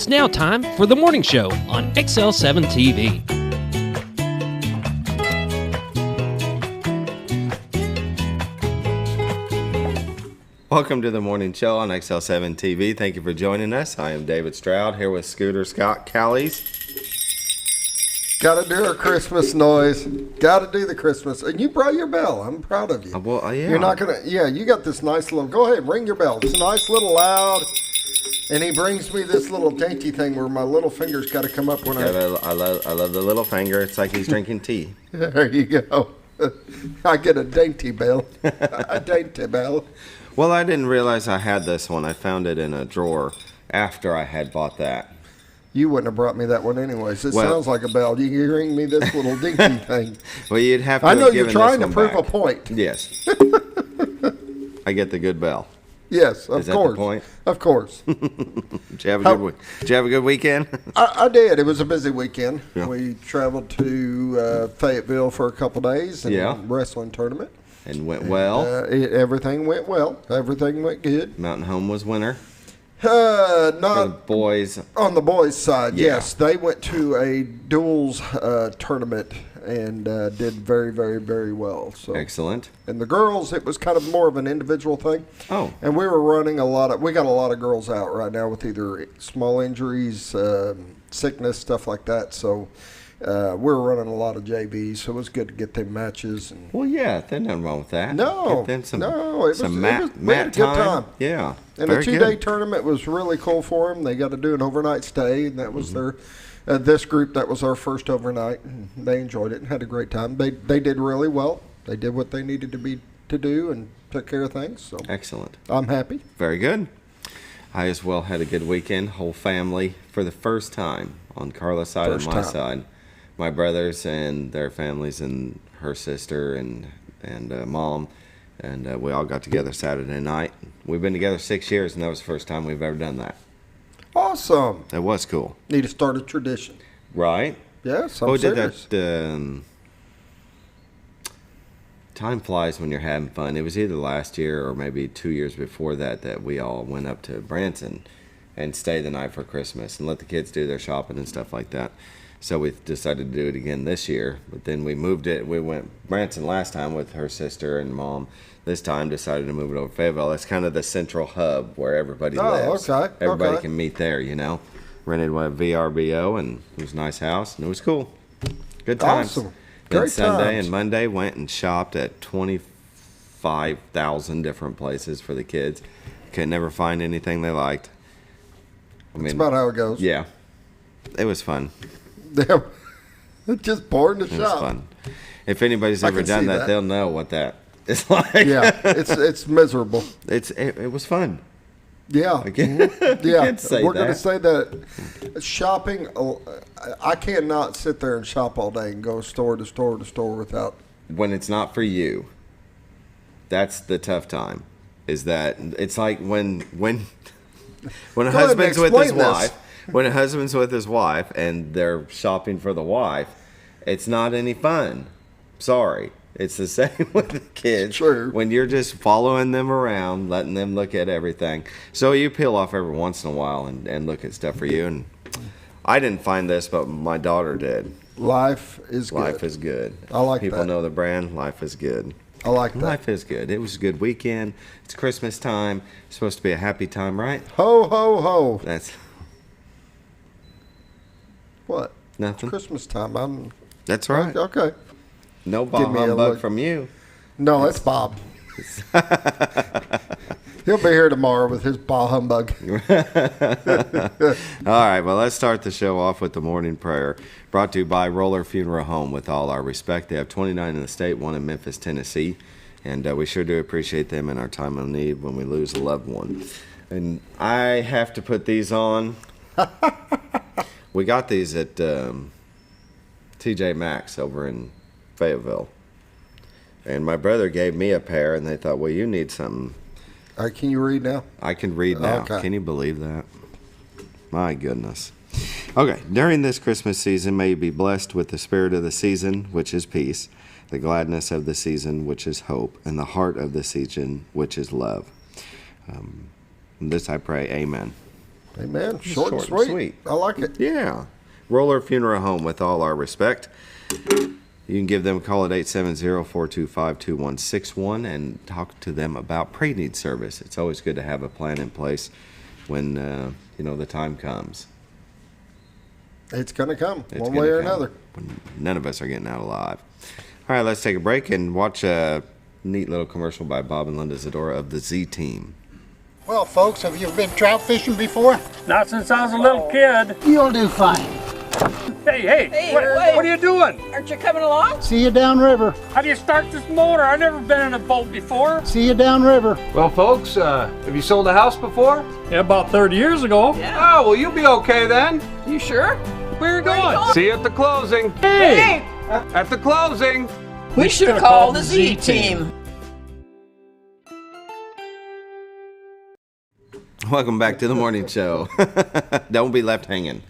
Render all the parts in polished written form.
It's now time for the morning show on XL7-TV. Welcome to the morning show on XL7-TV. Thank you for joining us. I am David Stroud here with Scooter Scott Callies. Got to do our Christmas noise. Got to do the Christmas. And you brought your bell. I'm proud of you. Well, yeah. You're not going to, you got this nice little, go ahead, ring your bell. It's a nice little loud. And he brings me this little dainty thing where my little finger's got to come up when I love the little finger. It's like he's drinking tea. There you go. I get a dainty bell. A dainty bell. Well, I didn't realize I had this one. I found it in a drawer after I had bought that. You wouldn't have brought me that one anyways. It sounds like a bell. You can ring me this little dinky thing. Well, you'd have to. I know have you're given trying this to one prove back. a point. Yes. I get the good bell. Yes, of Is that course. the point? Of course. Did you have a good week? Did you have a good weekend? I did. It was a busy weekend. Yeah. We traveled to Fayetteville for a couple days and Yeah. wrestling tournament. And went well. Everything went well. Everything went good. Mountain Home was winner. For the Not boys. on the boys' side. Yeah. Yes, they went to a duels tournament and did very, very, very well. So, Excellent. and the girls, it was kind of more of an individual thing. Oh. And we were running we got a lot of girls out right now with either small injuries, sickness, stuff like that. So we're running a lot of JVs, so it was good to get them matches. And Well, yeah, there's nothing wrong with that. No, Get them some, no, it was- some it mat, was- we mat had a good time. Yeah. And very the 2-day good. tournament was really cool for them. They got to do an overnight stay, and that was their this group. That was our first overnight. And they enjoyed it and had a great time. They did really well. They did what they needed to do and took care of things. So Excellent. I'm happy. Very good. I as well had a good weekend. Whole family for the first time on Carla's side First and my time. side. My brothers and their families and her sister and mom. And we all got together Saturday night. We've been together 6 years, and that was the first time we've ever done that. Awesome. It was cool. Need to start a tradition. Right? Yes, I'm We did serious. that. Time flies when you're having fun. It was either last year or maybe 2 years before that we all went up to Branson and stayed the night for Christmas and let the kids do their shopping and stuff like that. So we decided to do it again this year. But then we moved it. We went Branson last time with her sister and mom. This time decided to move it over to Fayetteville. That's kind of the central hub where everybody lives. Okay, Everybody okay. can meet there, you know. Rented a VRBO, and it was a nice house, and it was cool. Good times. Awesome. Then Great Sunday times. and Monday went and shopped at 25,000 different places for the kids. Could never find anything they liked. I mean, That's about how it goes. yeah, it was fun. It's just boring to It was shop. fun. If anybody's I ever can done see that, that. they'll know what that is like. Yeah, it's miserable. It was fun. Yeah, can't- yeah. can't say We're going to that. say that shopping. I cannot sit there and shop all day and go store to store to store without. When it's not for you, that's the tough time. Is that it's like when a Go ahead and husband's with his explain this. wife, when a husband's with his wife and they're shopping for the wife, it's not any fun. Sorry. It's the same with the kids. True. When you're just following them around, letting them look at everything. So you peel off every once in a while and look at stuff for you. And I didn't find this, but my daughter did. Life is good. Life is good. I like People that. know the brand. Life is good. I like that. Life is good. It was a good weekend. It's Christmas time. It's supposed to be a happy time, right? Ho ho ho! That's What? nothing. Christmas time. That's right. Okay. No Give bah me a humbug look. from you. No, that's Bob. He'll be here tomorrow with his bah humbug. All right, well, let's start the show off with the morning prayer. Brought to you by Roller Funeral Home. With all our respect, they have 29 in the state, one in Memphis, Tennessee. And we sure do appreciate them in our time of need when we lose a loved one. And I have to put these on. We got these at TJ Maxx over in Fayetteville. And my brother gave me a pair, and they thought, well, you need something. All right, can you read now? I can read now. Okay. Can you believe that? My goodness. Okay, during this Christmas season, may you be blessed with the spirit of the season, which is peace, the gladness of the season, which is hope, and the heart of the season, which is love. This I pray, amen. Amen. Short and sweet. I like it. Yeah. Roller Funeral Home, with all our respect. You can give them a call at 870-425-2161 and talk to them about pre-need service. It's always good to have a plan in place when, the time comes. It's going to come one way or another. None of us are getting out alive. All right, let's take a break and watch a neat little commercial by Bob and Linda Zadora of the Z-Team. Well, folks, have you been trout fishing before? Not since I was a little kid. You'll do fine. Hey, what are you doing? Aren't you coming along? See you downriver. How do you start this motor? I've never been in a boat before. See you downriver. Well, folks, have you sold a house before? Yeah, about 30 years ago. Yeah. Oh, well, you'll be okay then. You sure? Where are you going? See you at the closing. Hey! At the closing. We should have called the Z-Team. Welcome back to the morning show. Don't be left hanging.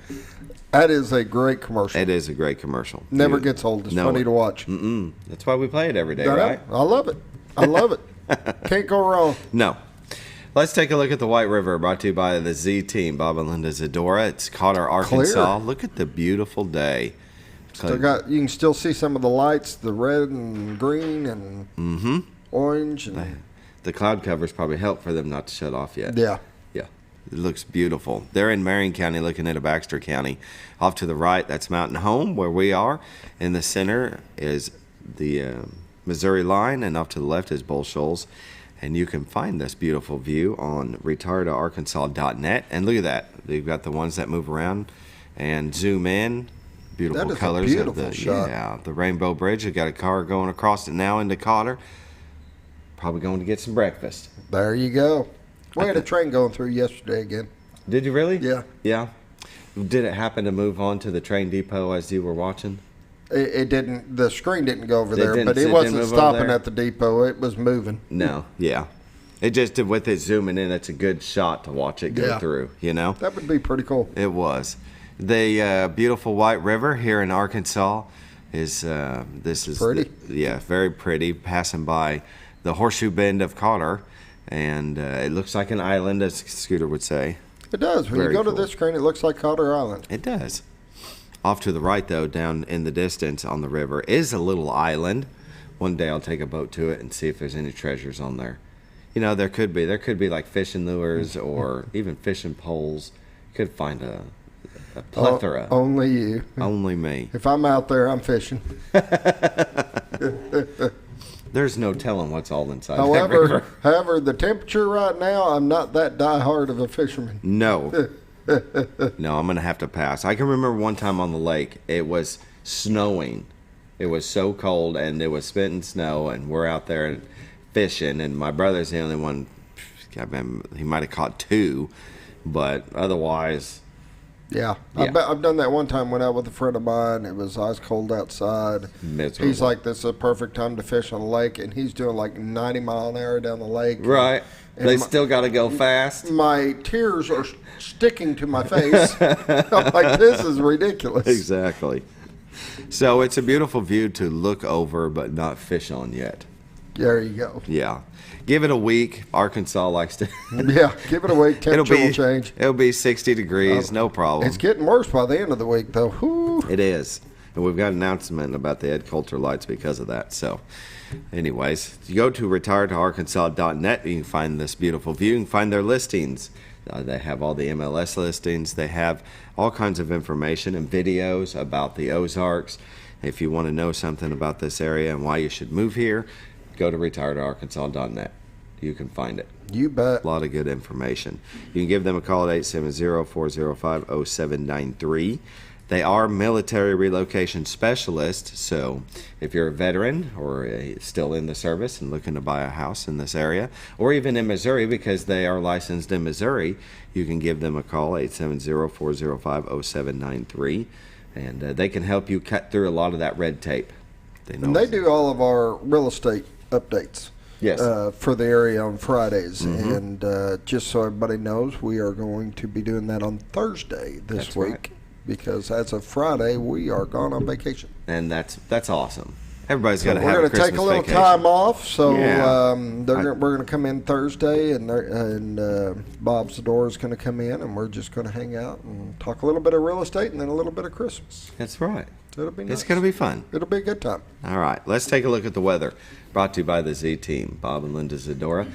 That is a great commercial. It is a great commercial. Never gets old. It's funny to watch. That's why we play it every day, I know. right? I love it. I love it. Can't go wrong. No. Let's take a look at the White River, brought to you by the Z-Team, Bob and Linda Zadora. It's Cotter, Arkansas. Clear. Look at the beautiful day. You can still see some of the lights, the red and green and orange. And The cloud covers probably help for them not to shut off yet. yeah. Yeah. It looks beautiful. They're in Marion County looking at Baxter County. Off to the right, that's Mountain Home, where we are. In the center is the Missouri line, and off to the left is Bull Shoals. And you can find this beautiful view on retiredtoarkansas.net. And look at that. They've got the ones that move around and zoom in. Beautiful That is colors a beautiful of shot. the Rainbow Bridge. You've got a car going across it now into Cotter. Probably going to get some breakfast. There you go. We had a train going through yesterday again. Did you really? Yeah. Yeah. Did it happen to move on to the train depot as you were watching? It didn't. The screen didn't go over there, didn't- but it it didn't wasn't move over stopping there? at the depot. It was moving. No. Yeah. It just, with it zooming in, it's a good shot to watch it go Yeah. through, you know? That would be pretty cool. It was. The beautiful White River here in Arkansas is, this is Pretty. Very pretty, passing by the Horseshoe Bend of Cotter, and it looks like an island, as Scooter would say. It does. When Very you go cool. to this screen, it looks like Cotter Island. It does. Off to the right, though, down in the distance on the river, is a little island. One day I'll take a boat to it and see if there's any treasures on there. You know, there could be like fishing lures or even fishing poles. You could find a plethora. Only you. Only me. If I'm out there, I'm fishing. There's no telling what's all inside that river. However, the temperature right now, I'm not that diehard of a fisherman. No. No, I'm going to have to pass. I can remember one time on the lake, it was snowing. It was so cold, and it was spitting snow, and we're out there fishing, and my brother's the only one. I mean, he might have caught 2, but otherwise... Yeah. Yeah. I've done that one time. Went out with a friend of mine. It was ice cold outside. Miserable. He's like, this is a perfect time to fish on the lake, and he's doing like 90 mile an hour down the lake. Right. And They still got to go fast. My tears are sticking to my face. I'm like, this is ridiculous. Exactly. So it's a beautiful view to look over but not fish on yet. There you go. Yeah. Give it a week. Arkansas likes to... Yeah, give it a week. Temperature will change. It'll be 60 degrees, no problem. It's getting worse by the end of the week, though. Whew. It is. And we've got an announcement about the Ed Coulter lights because of that. So, anyways, you go to retiredtoarkansas.net. You can find this beautiful view. You can find their listings. They have all the MLS listings. They have all kinds of information and videos about the Ozarks. If you want to know something about this area and why you should move here, go to retiredtoarkansas.net. You can find it. You bet. A lot of good information. You can give them a call at 870-405-0793. They are military relocation specialists, so if you're a veteran or still in the service and looking to buy a house in this area, or even in Missouri because they are licensed in Missouri, you can give them a call, 870-405-0793, and they can help you cut through a lot of that red tape. And they do all of our real estate updates. Yes. For the area on Fridays. And just so everybody knows, we are going to be doing that on Thursday this That's week. right. Because as of Friday, we are gone on vacation. And that's awesome. Everybody's got to We're have a going to Christmas take a little vacation. time off, so Yeah. we're going to come in Thursday, and Bob Zador is going to come in, and we're just going to hang out and talk a little bit of real estate and then a little bit of Christmas. That's right. So it'll be nice. It's going to be fun. It'll be a good time. All right, let's take a look at the weather. Brought to you by the Z Team, Bob and Linda Zadora.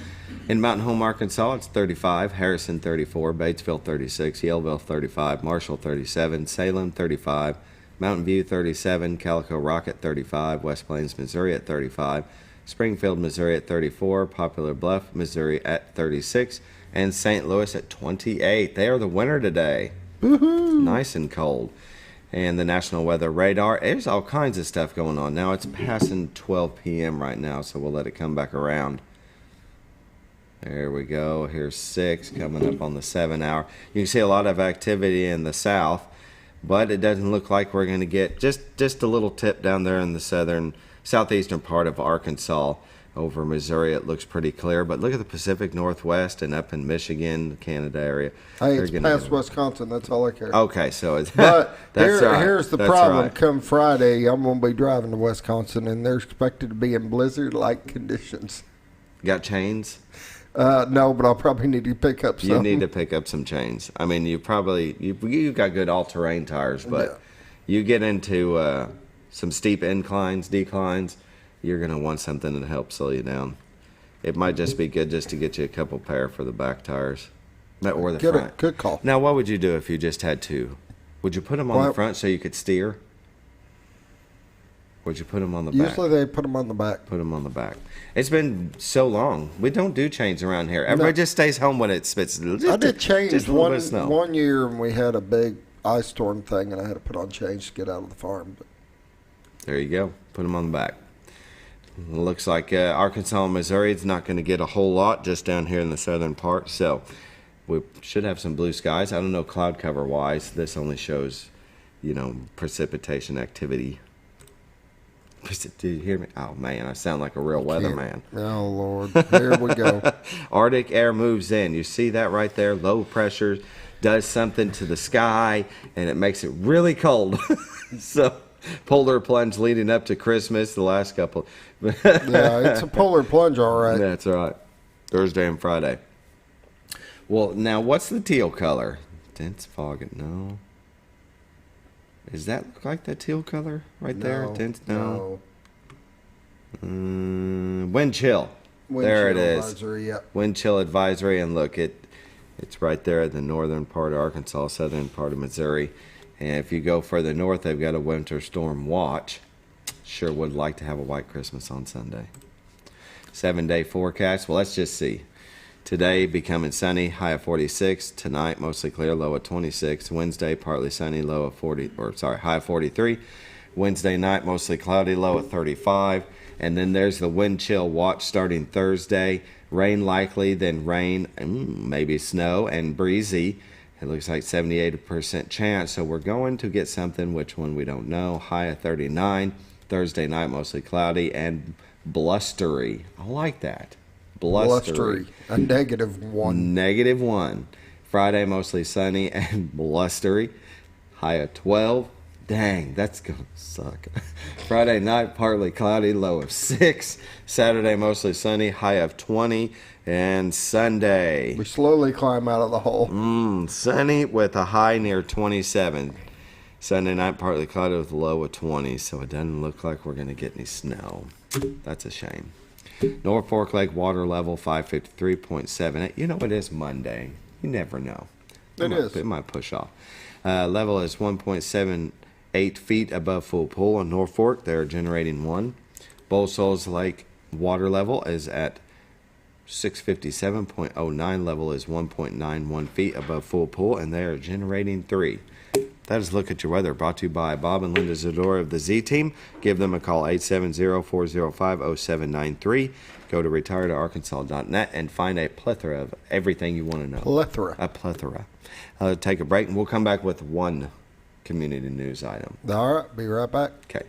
In Mountain Home, Arkansas, it's 35, Harrison 34, Batesville 36, Yaleville 35, Marshall 37, Salem 35, Mountain View 37, Calico Rocket 35, West Plains, Missouri at 35, Springfield, Missouri at 34, Poplar Bluff, Missouri at 36, and St. Louis at 28. They are the winner today. Woohoo! Nice and cold. And the National Weather Radar, there's all kinds of stuff going on. Now it's passing 12 p.m. right now, so we'll let it come back around. There we go. Here's 6 coming up on the 7 hour. You can see a lot of activity in the south, but it doesn't look like we're going to get just a little tip down there in the southeastern part of Arkansas. Over Missouri, it looks pretty clear, but look at the Pacific Northwest and up in Michigan, the Canada area. Hey, it's past Wisconsin. That's all I care. Okay, so it's But that's right. here's the That's problem. right. Come Friday, I'm going to be driving to Wisconsin, and they're expected to be in blizzard-like conditions. Got chains? No, but I'll probably need to pick up some. You need to pick up some chains. I mean, you've got good all-terrain tires, but you get into some steep inclines, declines, you're going to want something to help slow you down. It might just be good just to get you a couple pair for the back tires. Or the front. Good call. Now, what would you do if you just had 2? Would you put them on the front so you could steer? Would you put them on the back? Usually they put them on the back. Put them on the back. It's been so long. We don't do chains around here. Everybody just stays home when it spits. I did chains just a little bit of snow. one year, and we had a big ice storm thing, and I had to put on chains to get out of the farm. But there you go. Put them on the back. Looks like Arkansas and Missouri is not going to get a whole lot just down here in the southern part. So we should have some blue skies. I don't know cloud cover wise. This only shows, precipitation activity. Did you hear me? Oh, man, I sound like a real weatherman. Oh, Lord. Here we go. Arctic air moves in. You see that right there? Low pressure does something to the sky, and it makes it really cold. So polar plunge leading up to Christmas the last couple. Yeah, it's a polar plunge, all right. That's right. Thursday and Friday. Well, now, what's the teal color? Dense fog. No. Does that look like the teal color right there? Dense? No. Wind chill. There it is. Advisory, yep. Wind chill advisory. And look, it's right there at the northern part of Arkansas, southern part of Missouri. And if you go further north, they've got a winter storm watch. Sure would like to have a white Christmas on Sunday. 7-day forecast. Well, let's just see. Today, becoming sunny, high of 46. Tonight, mostly clear, low of 26. Wednesday, partly sunny, high of 43. Wednesday night, mostly cloudy, low of 35. And then there's the wind chill watch starting Thursday. Rain likely, then rain, maybe snow, and breezy. It looks like 78% chance. So we're going to get something, which one we don't know. High of 39. Thursday night, mostly cloudy and blustery. I like that. Blustery. A -1. -1. Friday, mostly sunny and blustery. High of 12. Dang, that's going to suck. Friday night, partly cloudy, low of 6. Saturday, mostly sunny, high of 20. And Sunday. We slowly climb out of the hole. Sunny with a high near 27. Sunday night, partly cloudy with a low of 20. So it doesn't look like we're going to get any snow. That's a shame. North Fork Lake water level 553.78. It is Monday. You never know. It might push off. Level is 1.78 feet above full pool in North Fork. They're generating 1. Bull Souls Lake water level is at 657.09. Level is 1.91 feet above full pool, and they are generating 3. That is Look at Your Weather, brought to you by Bob and Linda Zadora of the Z Team. Give them a call, 870-405-0793. Go to retiredarkansas.net and find a plethora of everything you want to know. A plethora. Take a break, and we'll come back with one community news item. All right, be right back. Okay.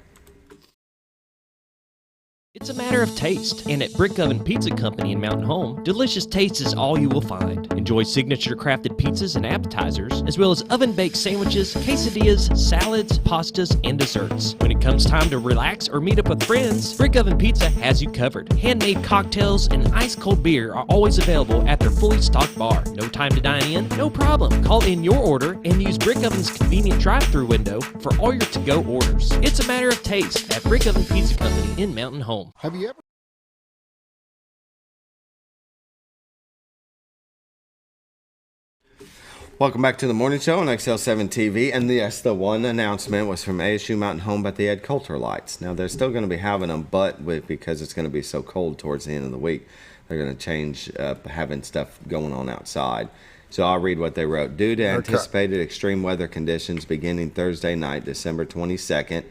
It's a matter of taste, and at Brick Oven Pizza Company in Mountain Home, delicious taste is all you will find. Enjoy signature crafted pizzas and appetizers, as well as oven-baked sandwiches, quesadillas, salads, pastas, and desserts. When it comes time to relax or meet up with friends, Brick Oven Pizza has you covered. Handmade cocktails and ice-cold beer are always available at their fully stocked bar. No time to dine in? No problem. Call in your order and use Brick Oven's convenient drive-thru window for all your to-go orders. It's a matter of taste at Brick Oven Pizza Company in Mountain Home. Have you ever? Welcome back to the morning show on XL7-TV. And yes, the one announcement was from ASU Mountain Home, but they had Coulter lights. Now, they're still going to be having them, but because it's going to be so cold towards the end of the week, they're going to change up having stuff going on outside. So I'll read what they wrote. Due to anticipated extreme weather conditions beginning Thursday night, December 22nd,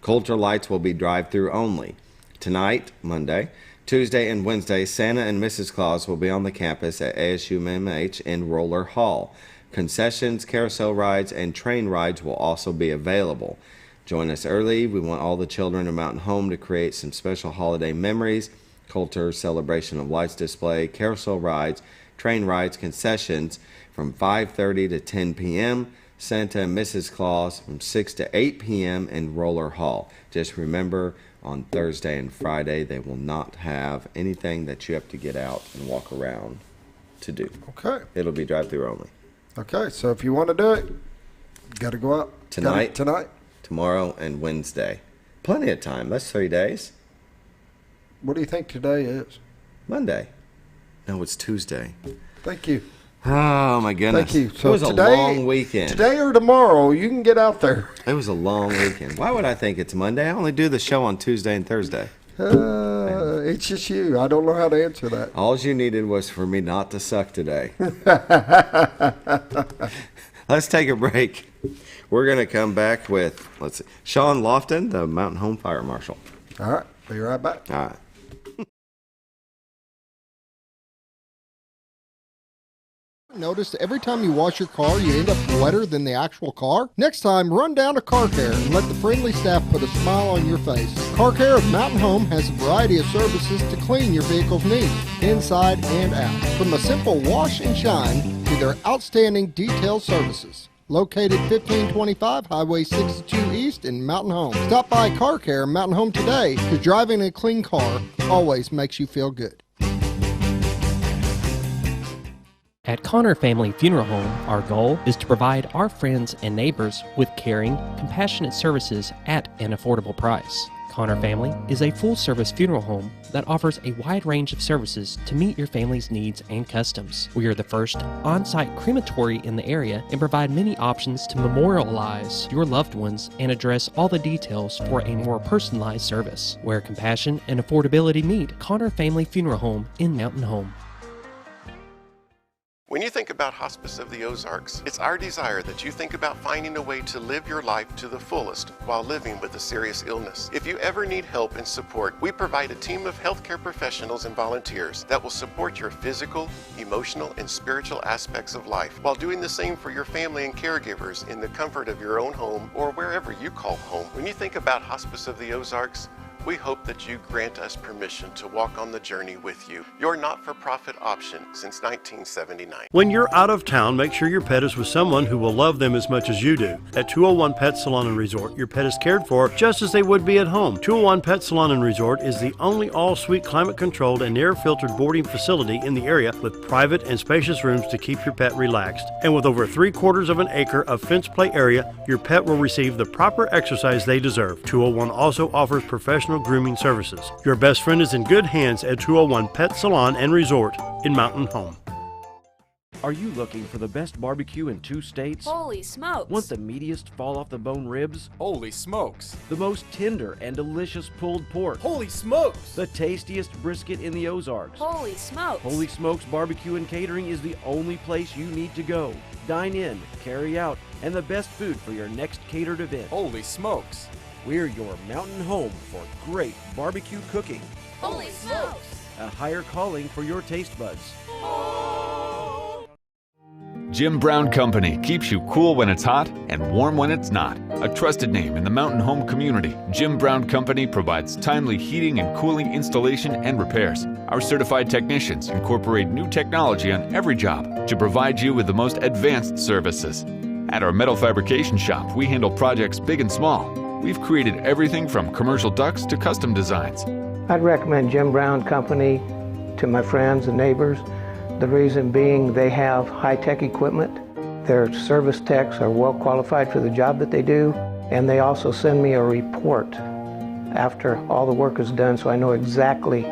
Coulter lights will be drive-through only. Tonight, Monday, Tuesday, and Wednesday, Santa and Mrs. Claus will be on the campus at ASU MMH in Roller Hall. Concessions, carousel rides, and train rides will also be available. Join us early. We want all the children of Mountain Home to create some special holiday memories. Coulter Celebration of Lights display, carousel rides, train rides, concessions from 5:30 to 10 p.m. Santa and Mrs. Claus from 6 to 8 p.m. in Roller Hall. Just remember, on Thursday and Friday, they will not have anything that you have to get out and walk around to do. Okay. It'll be drive-through only. Okay, so if you want to do it, you got to go out Tonight, tomorrow, and Wednesday. Plenty of time. That's 3 days. What do you think today is? Monday. No, it's Tuesday. Thank you. Oh, my goodness. Thank you. So it was a long weekend. Today or tomorrow, you can get out there. It was a long weekend. Why would I think it's Monday? I only do the show on Tuesday and Thursday. It's just you. I don't know how to answer that. All you needed was for me not to suck today. Let's take a break. We're going to come back with, Shawn Lofton, the Mountain Home Fire Marshal. All right. Be right back. All right. Notice every time you wash your car, you end up wetter than the actual car? Next time, run down to Car Care and let the friendly staff put a smile on your face. Car Care of Mountain Home has a variety of services to clean your vehicle's needs, inside and out. From a simple wash and shine to their outstanding detailed services. Located 1525 Highway 62 East in Mountain Home. Stop by Car Care Mountain Home today, because driving a clean car always makes you feel good. At Connor Family Funeral Home, our goal is to provide our friends and neighbors with caring, compassionate services at an affordable price. Connor Family is a full-service funeral home that offers a wide range of services to meet your family's needs and customs. We are the first on-site crematory in the area and provide many options to memorialize your loved ones and address all the details for a more personalized service. Where compassion and affordability meet, Connor Family Funeral Home in Mountain Home. When you think about Hospice of the Ozarks, it's our desire that you think about finding a way to live your life to the fullest while living with a serious illness. If you ever need help and support, we provide a team of healthcare professionals and volunteers that will support your physical, emotional, and spiritual aspects of life while doing the same for your family and caregivers in the comfort of your own home or wherever you call home. When you think about Hospice of the Ozarks, we hope that you grant us permission to walk on the journey with you. Your not-for-profit option since 1979. When you're out of town, make sure your pet is with someone who will love them as much as you do. At 201 Pet Salon and Resort, your pet is cared for just as they would be at home. 201 Pet Salon and Resort is the only all-suite climate-controlled and air-filtered boarding facility in the area with private and spacious rooms to keep your pet relaxed. And with over 3/4 of an acre of fenced play area, your pet will receive the proper exercise they deserve. 201 also offers professional grooming services. Your best friend is in good hands at 201 Pet Salon and Resort in Mountain Home. Are you looking for the best barbecue in 2 states? Holy smokes! Want the meatiest fall-off-the-bone ribs? Holy smokes! The most tender and delicious pulled pork? Holy smokes! The tastiest brisket in the Ozarks? Holy smokes! Holy Smokes Barbecue and Catering is the only place you need to go. Dine in, carry out, and the best food for your next catered event. Holy smokes! We're your mountain home for great barbecue cooking. Holy smokes! A higher calling for your taste buds. Jim Brown Company keeps you cool when it's hot and warm when it's not. A trusted name in the mountain home community, Jim Brown Company provides timely heating and cooling installation and repairs. Our certified technicians incorporate new technology on every job to provide you with the most advanced services. At our metal fabrication shop, we handle projects big and small. We've created everything from commercial ducts to custom designs. I'd recommend Jim Brown Company to my friends and neighbors. The reason being they have high-tech equipment. Their service techs are well qualified for the job that they do, and they also send me a report after all the work is done so I know exactly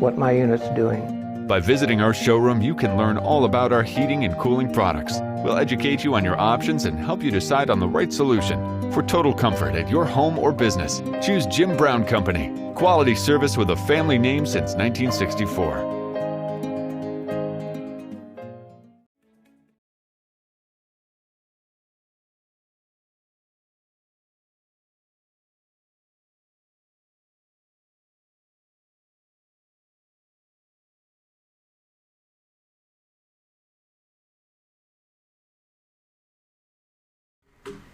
what my unit's doing. By visiting our showroom, you can learn all about our heating and cooling products. We'll educate you on your options and help you decide on the right solution. For total comfort at your home or business, choose Jim Brown Company. Quality service with a family name since 1964.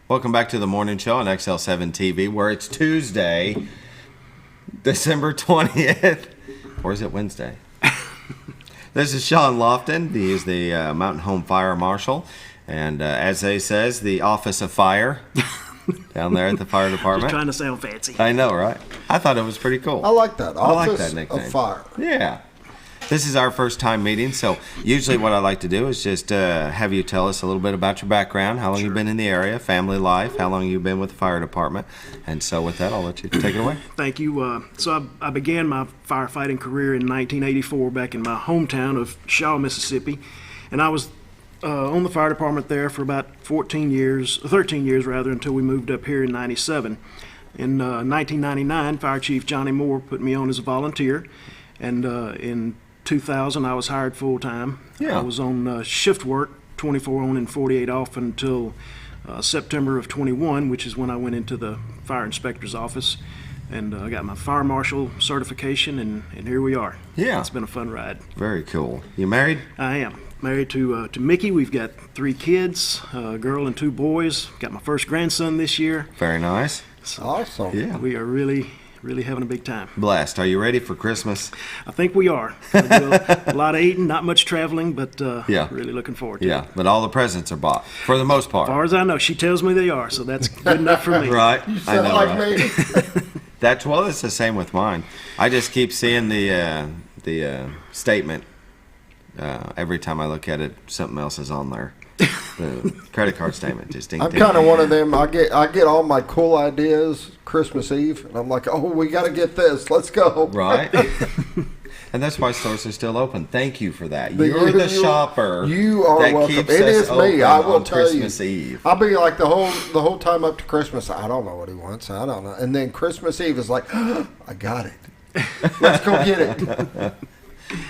Welcome back to the morning show on XL7-TV, where it's Tuesday, December 20th. Or is it Wednesday? This is Shawn Lofton. He is the Mountain Home Fire Marshal. And as they says, the Office of Fire down there at the fire department. Just trying to sound fancy. I know, right? I thought it was pretty cool. I like that. I like that Office nickname. of Fire. Yeah. This is our first time meeting, so usually what I like to do is just have you tell us a little bit about your background, how long you've been in the area, family life, how long you've been with the fire department. And so with that, I'll let you take it away. Thank you. So I began my firefighting career in 1984 back in my hometown of Shawn, Mississippi. And I was on the fire department there for about 13 years rather, until we moved up here in 97. In 1999, Fire Chief Johnny Moore put me on as a volunteer. And in 2000, I was hired full-time. Yeah. I was on shift work, 24 on and 48 off, until September of 21, which is when I went into the fire inspector's office. And I got my fire marshal certification, and here we are. Yeah. It's been a fun ride. Very cool. You married? I am. Married to Mickey. We've got 3 kids, a girl and 2 boys. Got my first grandson this year. Very nice. So awesome. Yeah. We are really having a big time. Blessed. Are you ready for Christmas? I think we are. A lot of eating, not much traveling, but yeah. Really looking forward to it. Yeah, but all the presents are bought, for the most part. As far as I know, she tells me they are, so that's good enough for me. Right. You sound like me. It's the same with mine. I just keep seeing the statement. Every time I look at it, something else is on there. The credit card statement. Just ding, I'm ding. kind of one of them. I get all my cool ideas Christmas Eve, and I'm like, oh, we got to get this. Let's go. Right. And that's why stores are still open. Thank you for that. You're the shopper. You are that welcome. Keeps it us is me. I will on tell Christmas you. Eve. I'll be like the whole time up to Christmas. I don't know what he wants. I don't know. And then Christmas Eve is like, oh, I got it. Let's go get it.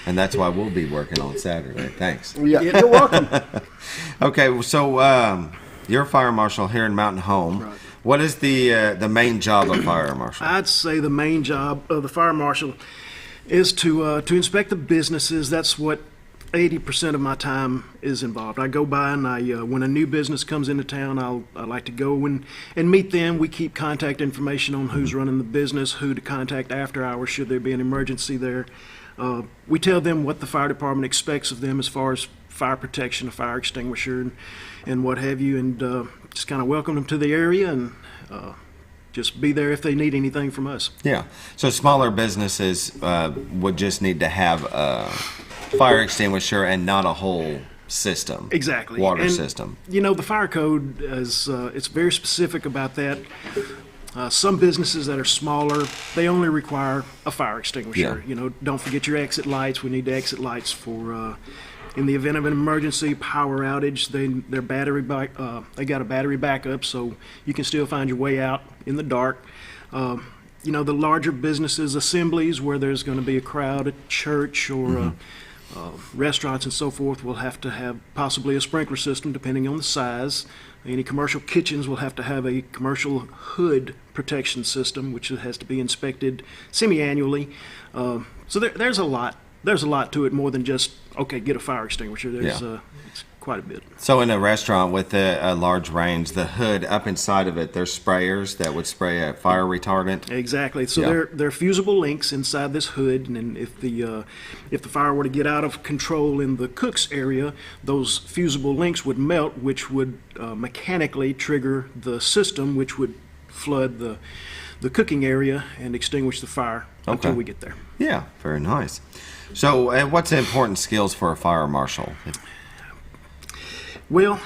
And that's why we'll be working on Saturday. Thanks. Yeah, you're welcome. Okay, so you're a fire marshal here in Mountain Home. Right. What is the main job of fire marshal? I'd say the main job of the fire marshal is to inspect the businesses. That's what 80% of my time is involved. I go by and when a new business comes into town, I like to go and meet them. We keep contact information on who's running the business, who to contact after hours should there be an emergency there. We tell them what the fire department expects of them as far as fire protection, a fire extinguisher, and what have you, and just kind of welcome them to the area and just be there if they need anything from us. Yeah. So smaller businesses would just need to have a fire extinguisher and not a whole system. Exactly. Water system. You know, the fire code is it's very specific about that. Some businesses that are smaller, they only require a fire extinguisher. Yeah. You know, don't forget your exit lights. We need the exit lights for in the event of an emergency, power outage. They got a battery backup, so you can still find your way out in the dark. You know, the larger businesses, assemblies where there's going to be a crowd at church or restaurants and so forth, will have to have possibly a sprinkler system depending on the size. Any commercial kitchens will have to have a commercial hood protection system, which has to be inspected semi-annually. So there's a lot there's a lot to it more than just, okay, get a fire extinguisher. There's it's quite a bit. So in a restaurant with a large range, the hood up inside of it, there's sprayers that would spray a fire retardant. Exactly. So there are fusible links inside this hood, and if the fire were to get out of control in the cook's area, those fusible links would melt, which would mechanically trigger the system, which would flood the cooking area and extinguish the fire until we get there. Yeah, very nice. So what's the important skills for a fire marshal? Well,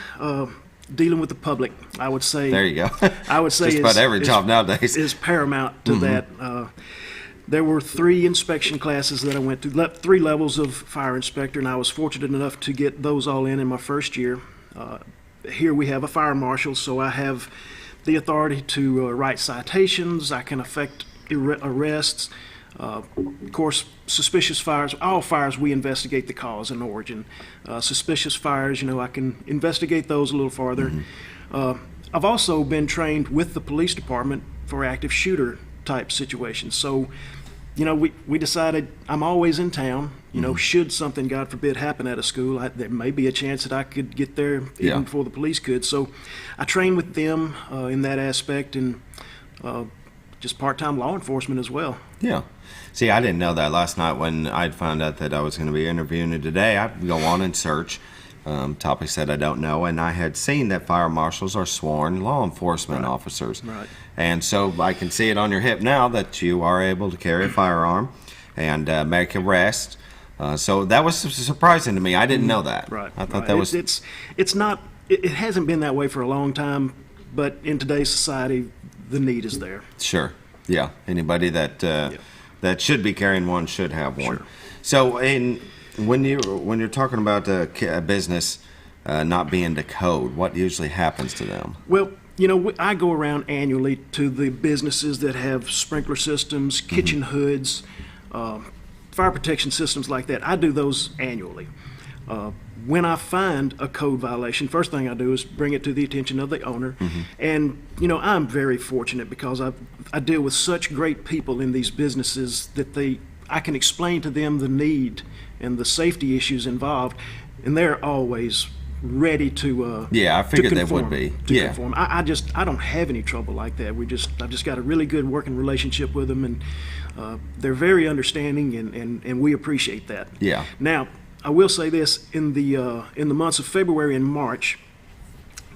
dealing with the public, I would say. There you go. I would say just about every job nowadays is paramount to that. There were 3 inspection classes that I went to, 3 levels of fire inspector, and I was fortunate enough to get those all in my first year. Here we have a fire marshal, so I have the authority to write citations. I can effect arrests. Of course, suspicious fires, all fires, we investigate the cause and origin. Suspicious fires, I can investigate those a little farther. I've also been trained with the police department for active shooter type situations. So, we decided I'm always in town. Should something, God forbid, happen at a school, there may be a chance that I could get there even before the police could. So I train with them in that aspect, and just part-time law enforcement as well. Yeah. See, I didn't know that. Last night when I'd found out that I was going to be interviewing it today, I'd go on and search topics that I don't know, and I had seen that fire marshals are sworn law enforcement officers. Right. And so I can see it on your hip now that you are able to carry a firearm and make arrests. So that was surprising to me. I didn't know that. Right. I thought that was... It's not... It hasn't been that way for a long time, but in today's society, the need is there. Sure. Yeah. Anybody that that should be carrying one should have one. Sure. So when you're talking about a business not being to code, what usually happens to them? Well, I go around annually to the businesses that have sprinkler systems, kitchen hoods, fire protection systems like that. I do those annually. When I find a code violation, first thing I do is bring it to the attention of the owner. And, I'm very fortunate because I deal with such great people in these businesses that I can explain to them the need and the safety issues involved, and they're always ready to I figured they would be. Conform. I don't have any trouble like that. I've just got a really good working relationship with them, and they're very understanding, and we appreciate that. Yeah. Now, I will say this, in the months of February and March,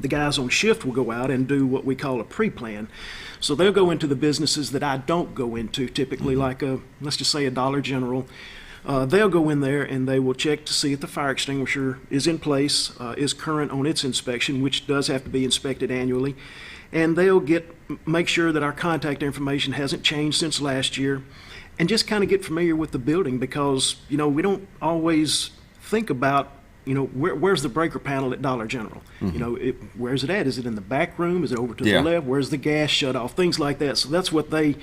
the guys on shift will go out and do what we call a pre-plan. So they'll go into the businesses that I don't go into, typically like let's just say a Dollar General. They'll go in there and they will check to see if the fire extinguisher is in place, is current on its inspection, which does have to be inspected annually. And they'll make sure that our contact information hasn't changed since last year, and just kind of get familiar with the building, because we don't always think about where's the breaker panel at Dollar General. Where's it at? Is it in the back room? Is it over to the left? Where's the gas shut off? Things like that. So that's what they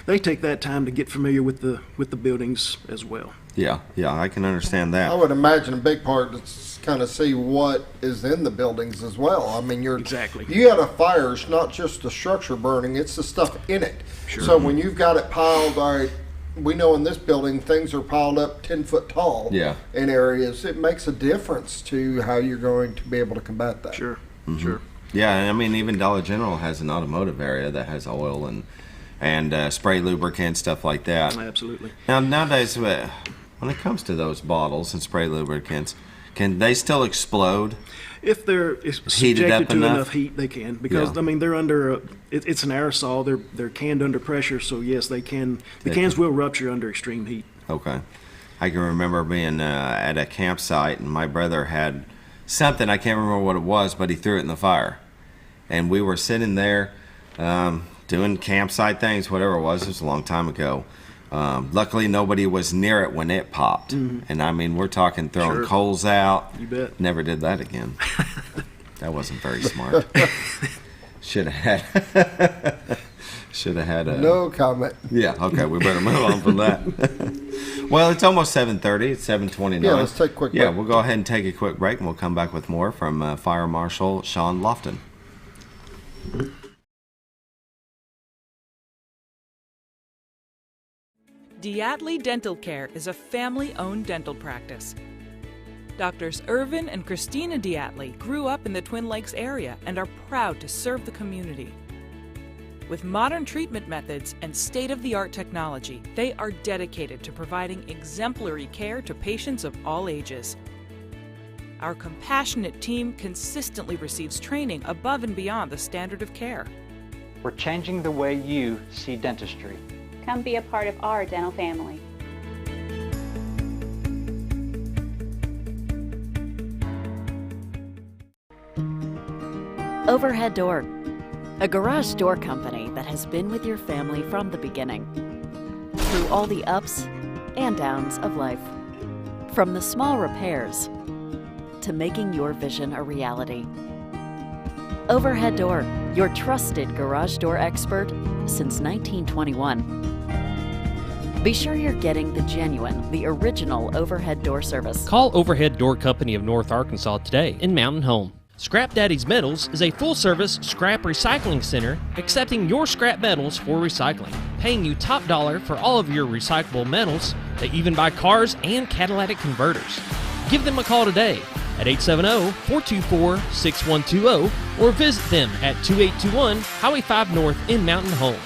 take that time to get familiar with the buildings as well. Yeah, I can understand that. I would imagine a big part is kind of see what is in the buildings as well. I mean, exactly. You had a fire. It's not just the structure burning; it's the stuff in it. Sure. So when you've got it piled, all right. We know in this building things are piled up 10 foot tall in areas. It makes a difference to how you're going to be able to combat that. Sure, sure. Yeah, I mean, even Dollar General has an automotive area that has oil and spray lubricant, stuff like that. Absolutely. Now, nowadays, when it comes to those bottles and spray lubricants, can they still explode? If they're subjected to enough heat, they can, because I mean they're under it's an aerosol. They're canned under pressure, so yes, they can. The cans will rupture under extreme heat. Okay, I can remember being at a campsite, and my brother had something, I can't remember what it was, but he threw it in the fire, and we were sitting there doing campsite things, whatever it was a long time ago. Luckily, nobody was near it when it popped. And I mean, we're talking throwing coals out. You bet. Never did that again. That wasn't very smart. Should have had a... No comment. Yeah, okay, we better move on from that. Well, it's almost 7:30. It's 7:29. Yeah, let's take a quick break. Yeah, we'll go ahead and take a quick break, and we'll come back with more from Fire Marshal Shawn Lofton. Diatley Dental Care is a family-owned dental practice. Doctors Irvin and Christina Diatley grew up in the Twin Lakes area and are proud to serve the community. With modern treatment methods and state-of-the-art technology, they are dedicated to providing exemplary care to patients of all ages. Our compassionate team consistently receives training above and beyond the standard of care. We're changing the way you see dentistry. Come be a part of our dental family. Overhead Door, a garage door company that has been with your family from the beginning, through all the ups and downs of life. From the small repairs to making your vision a reality. Overhead Door, your trusted garage door expert since 1921. Be sure you're getting the genuine, the original overhead door service. Call Overhead Door Company of North Arkansas today in Mountain Home. Scrap Daddy's Metals is a full-service scrap recycling center accepting your scrap metals for recycling, paying you top dollar for all of your recyclable metals. They even buy cars and catalytic converters. Give them a call today at 870-424-6120 or visit them at 2821 Highway 5 North in Mountain Home.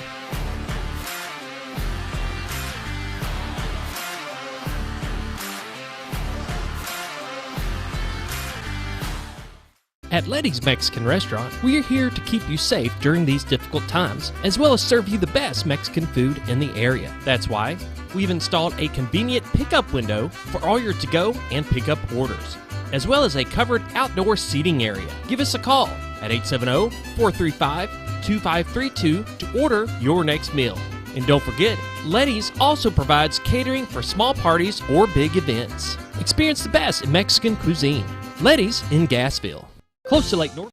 At Letty's Mexican Restaurant, we are here to keep you safe during these difficult times, as well as serve you the best Mexican food in the area. That's why we've installed a convenient pickup window for all your to-go and pickup orders, as well as a covered outdoor seating area. Give us a call at 870-435-2532 to order your next meal. And don't forget, Letty's also provides catering for small parties or big events. Experience the best in Mexican cuisine. Letty's in Gassville, close to Lake North.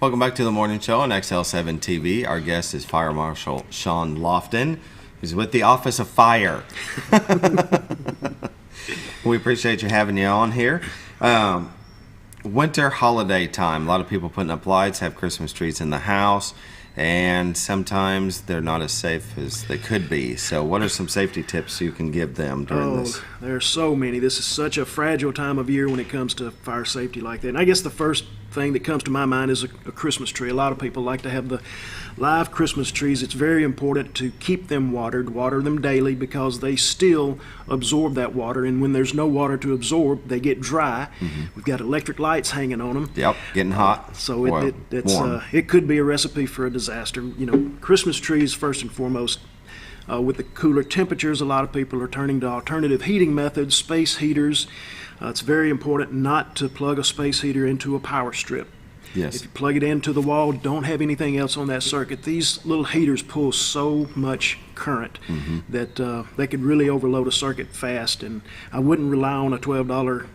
Welcome back to the morning show on XL7-TV. Our guest is Fire Marshal Shawn Lofton, who's with the Office of Fire. We appreciate you having you on here. Winter holiday time. A lot of people putting up lights, have Christmas trees in the house, and sometimes they're not as safe as they could be. So what are some safety tips you can give them during this? There are so many. This is such a fragile time of year when it comes to fire safety like that. And I guess the first thing that comes to my mind is a Christmas tree. A lot of people like to have the live Christmas trees. It's very important to keep them watered, water them daily, because they still absorb that water, and when there's no water to absorb, they get dry. We've got electric lights hanging on them. Yep, getting hot. So it could be a recipe for a disaster. You know, Christmas trees first and foremost. With the cooler temperatures, a lot of people are turning to alternative heating methods, space heaters. It's very important not to plug a space heater into a power strip. Yes. If you plug it into the wall, don't have anything else on that circuit. These little heaters pull so much current that they could really overload a circuit fast, and I wouldn't rely on a $12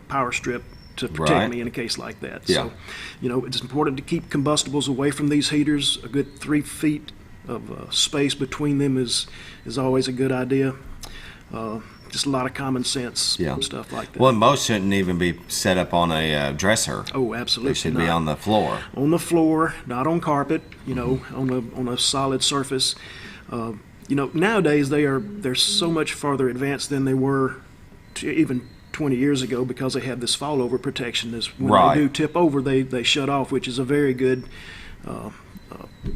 power strip to protect me in a case like that. So, you know, it's important to keep combustibles away from these heaters. A good 3 feet of space between them is always a good idea. Just a lot of common sense and stuff like that. Well, most shouldn't even be set up on a dresser. Oh, absolutely. They should be on the floor. On the floor, not on carpet. You know, on a solid surface. You know, nowadays they're so much farther advanced than they were even 20 years ago, because they have this fallover protection. When they do tip over, they shut off, which is a very good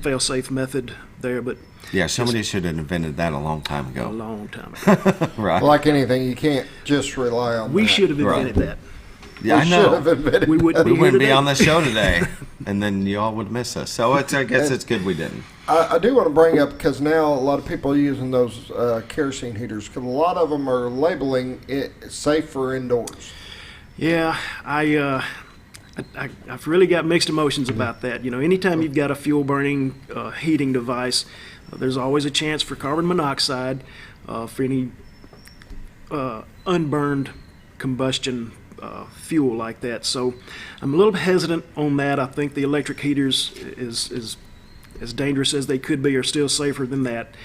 fail-safe method there. But yeah, somebody should have invented that a long time ago. A long time ago. Right. Like anything, you can't just rely on We should have invented that. Yeah, I know. We wouldn't be on the show today, and then you all would miss us. So I guess it's good we didn't. I do want to bring up, because now a lot of people are using those kerosene heaters, because a lot of them are labeling it safe for indoors. Yeah, I've really got mixed emotions about that. You know, anytime you've got a fuel burning heating device, there's always a chance for carbon monoxide, for any unburned combustion fuel like that. So I'm a little hesitant on that. I think the electric heaters is as dangerous as they could be, are still safer than that.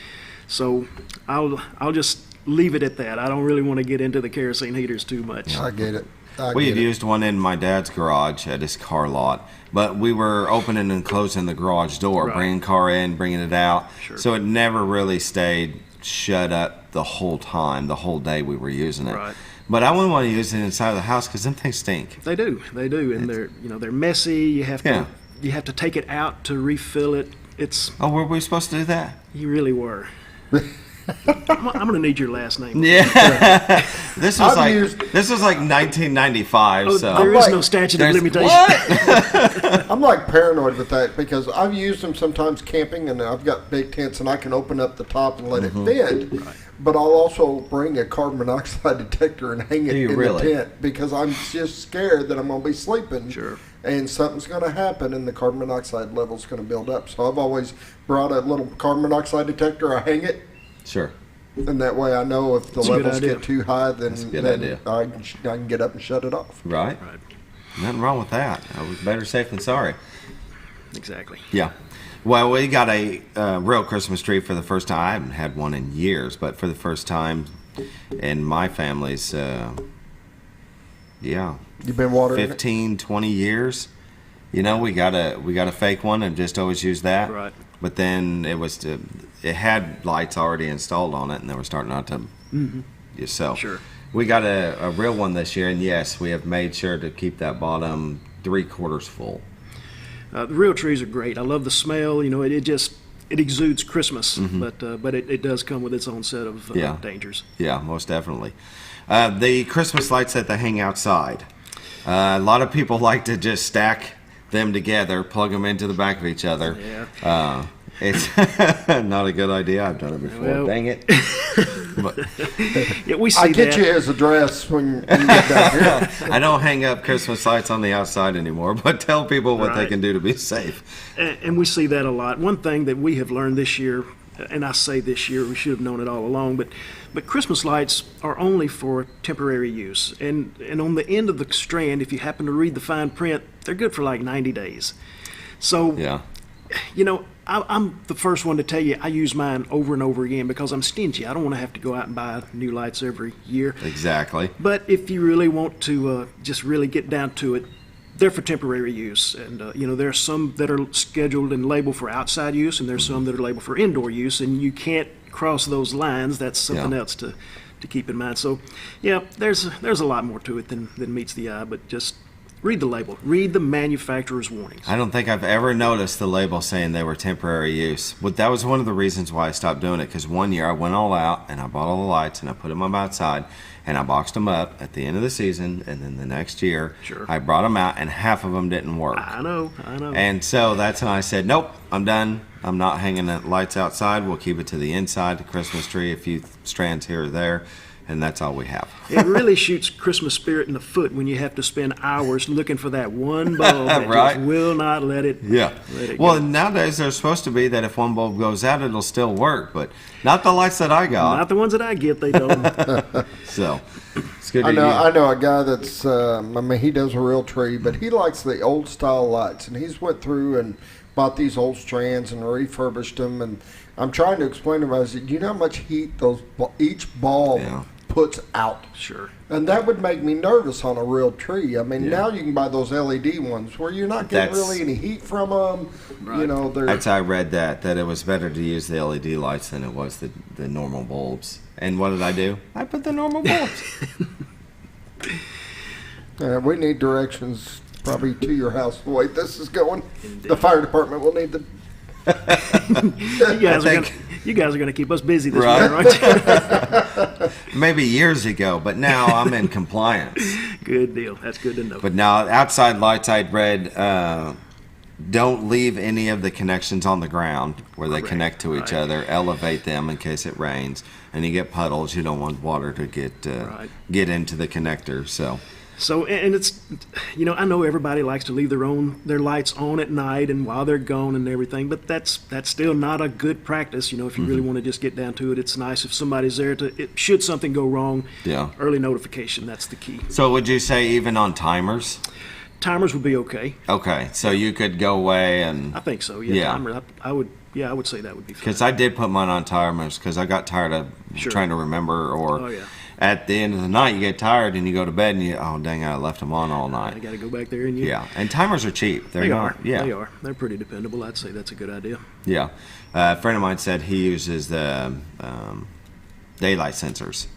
So I'll just leave it at that. I don't really want to get into the kerosene heaters too much. I get it. We had used one in my dad's garage at his car lot, but we were opening and closing the garage door, bringing car in, bringing it out. Sure. So it never really stayed shut up the whole time, the whole day we were using it. Right. But I wouldn't want to use it inside of the house because them things stink. They do, and they're messy. You have to take it out to refill it. Oh, were we supposed to do that? You really were. I'm going to need your last name. Yeah. This was like 1995. Oh, so there is no statute of limitation. What? I'm like paranoid with that because I've used them sometimes camping, and I've got big tents, and I can open up the top and let it vent. Right. But I'll also bring a carbon monoxide detector and hang it in the tent because I'm just scared that I'm going to be sleeping. Sure. And something's going to happen, and the carbon monoxide level's going to build up. So I've always brought a little carbon monoxide detector. I hang it. Sure. And that way I know if the levels get too high, then I can get up and shut it off. Right. Nothing wrong with that. I was better safe than sorry. Exactly. Yeah. Well, we got a real Christmas tree for the first time. I haven't had one in years, but for the first time in my family's, You've been watering 15, 20 years. You know, we got a fake one and just always use that. Right. But then it had lights already installed on it, and they were starting not to. So sure. We got a real one this year, and yes, we have made sure to keep that bottom 3/4 full. The real trees are great. I love the smell. You know, it exudes Christmas, but it does come with its own set of dangers. Yeah, most definitely. The Christmas lights that they hang outside. A lot of people like to just stack them together, plug them into the back of each other. Yeah. It's not a good idea. I've done it before. Well, dang it. But, we see I get you his address when you get down here. I don't hang up Christmas lights on the outside anymore, but tell people what they can do to be safe. And we see that a lot. One thing that we have learned this year, and I say this year, we should have known it all along, but Christmas lights are only for temporary use. And on the end of the strand, if you happen to read the fine print, they're good for like 90 days. So, you know, I'm the first one to tell you I use mine over and over again because I'm stingy. I don't want to have to go out and buy new lights every year. Exactly. But if you really want to just really get down to it, they're for temporary use. And, you know, there are some that are scheduled and labeled for outside use, and there's some that are labeled for indoor use, and you can't cross those lines. That's something else to keep in mind. So, yeah, there's a lot more to it than meets the eye, but just read the label. Read the manufacturer's warnings. I don't think I've ever noticed the label saying they were temporary use. But that was one of the reasons why I stopped doing it, because one year I went all out and I bought all the lights and I put them up outside and I boxed them up at the end of the season, and then the next year I brought them out and half of them didn't work. I know. And so that's when I said, nope, I'm done. I'm not hanging the lights outside. We'll keep it to the inside, the Christmas tree, a few strands here or there. And that's all we have. It really shoots Christmas spirit in the foot when you have to spend hours looking for that one bulb that just will not let it go. Well, nowadays they're supposed to be that if one bulb goes out, it'll still work, but not the lights that I got. Not the ones that I get, they don't. So, it's good I know a guy that's, I mean, he does a real tree, but he likes the old style lights, and he's went through and bought these old strands and refurbished them, and I'm trying to explain to him, I said, do you know how much heat each bulb puts out? Sure. And that would make me nervous on a real tree. I mean, now you can buy those LED ones where you're not getting really any heat from them. Right. You know, I read that it was better to use the LED lights than it was the normal bulbs. And what did I do? I put the normal bulbs. We need directions probably to your house the way this is going. Indeed. The fire department will need the... You guys are going to keep us busy this winter, aren't you? Maybe years ago, but now I'm in compliance. Good deal. That's good to know. But now, outside lights, I'd read, don't leave any of the connections on the ground where they connect to each other. Elevate them in case it rains. And you get puddles. You don't want water to get into the connector. So, and it's, you know, I know everybody likes to leave their lights on at night and while they're gone and everything, but that's still not a good practice. You know, if you really want to just get down to it, it's nice if somebody's there should something go wrong, early notification, that's the key. So would you say even on timers? Timers would be okay. Okay, so you could go away and... I think so, timer, I would say that would be fine. Because I did put mine on timers because I got tired of trying to remember at the end of the night, you get tired and you go to bed and oh dang, I left them on all night. I got to go back there and and timers are cheap. They are. They're pretty dependable. I'd say that's a good idea. Yeah, a friend of mine said he uses the daylight sensors.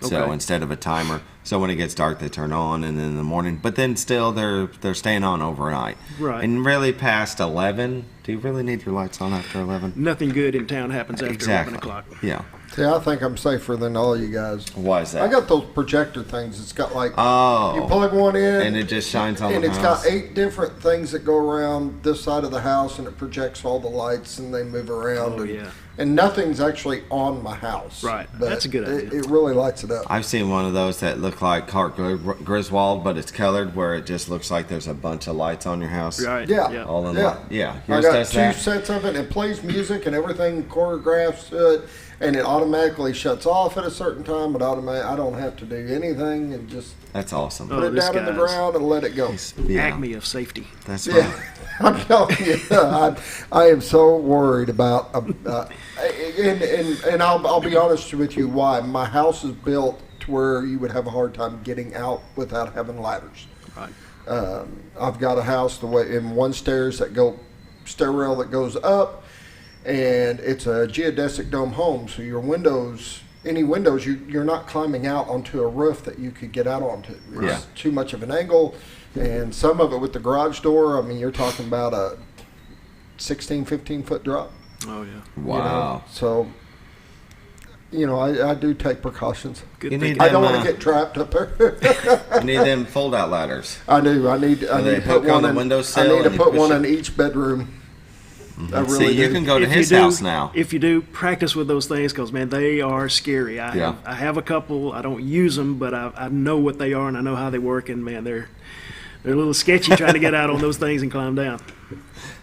So instead of a timer, so when it gets dark they turn on, and then in the morning, but then still they're staying on overnight. Right. And really past 11, do you really need your lights on after 11? Nothing good in town happens after 11 o'clock. Yeah. See, I think I'm safer than all you guys. Why is that? I got those projector things. It's got like, you plug one in. And it just shines on the house. And it's got 8 different things that go around this side of the house, and it projects all the lights, and they move around. And nothing's actually on my house. Right. But that's a good idea. It really lights it up. I've seen one of those that look like Clark Griswold, but it's colored, where it just looks like there's a bunch of lights on your house. Right. Yeah. All in Yeah. Yours I got does 2 that? sets of it. It plays music and everything choreographs to it, and it automatically shuts off at a certain time. I don't have to do anything, and just That's awesome. put it down in the ground and let it go. Acme of safety. That's right. I'm telling you, I am so worried about, and I'll be honest with you why. My house is built to where you would have a hard time getting out without having ladders. Right. I've got a house in one stairwell that goes up, and it's a geodesic dome home, so your windows, you're not climbing out onto a roof that you could get out onto. It's too much of an angle, and some of it with the garage door, I mean, you're talking about a 16, 15-foot drop. Oh, yeah. Wow. So, I do take precautions. You need I don't want to get trapped up there. You need them fold-out ladders. I do. I need to put one on the windowsill. I need to put one in each bedroom. I really See, you can go to his house now. If you do, practice with those things, because, man, they are scary. I have a couple. I don't use them, but I know what they are, and I know how they work, and, man, they're a little sketchy trying to get out on those things and climb down.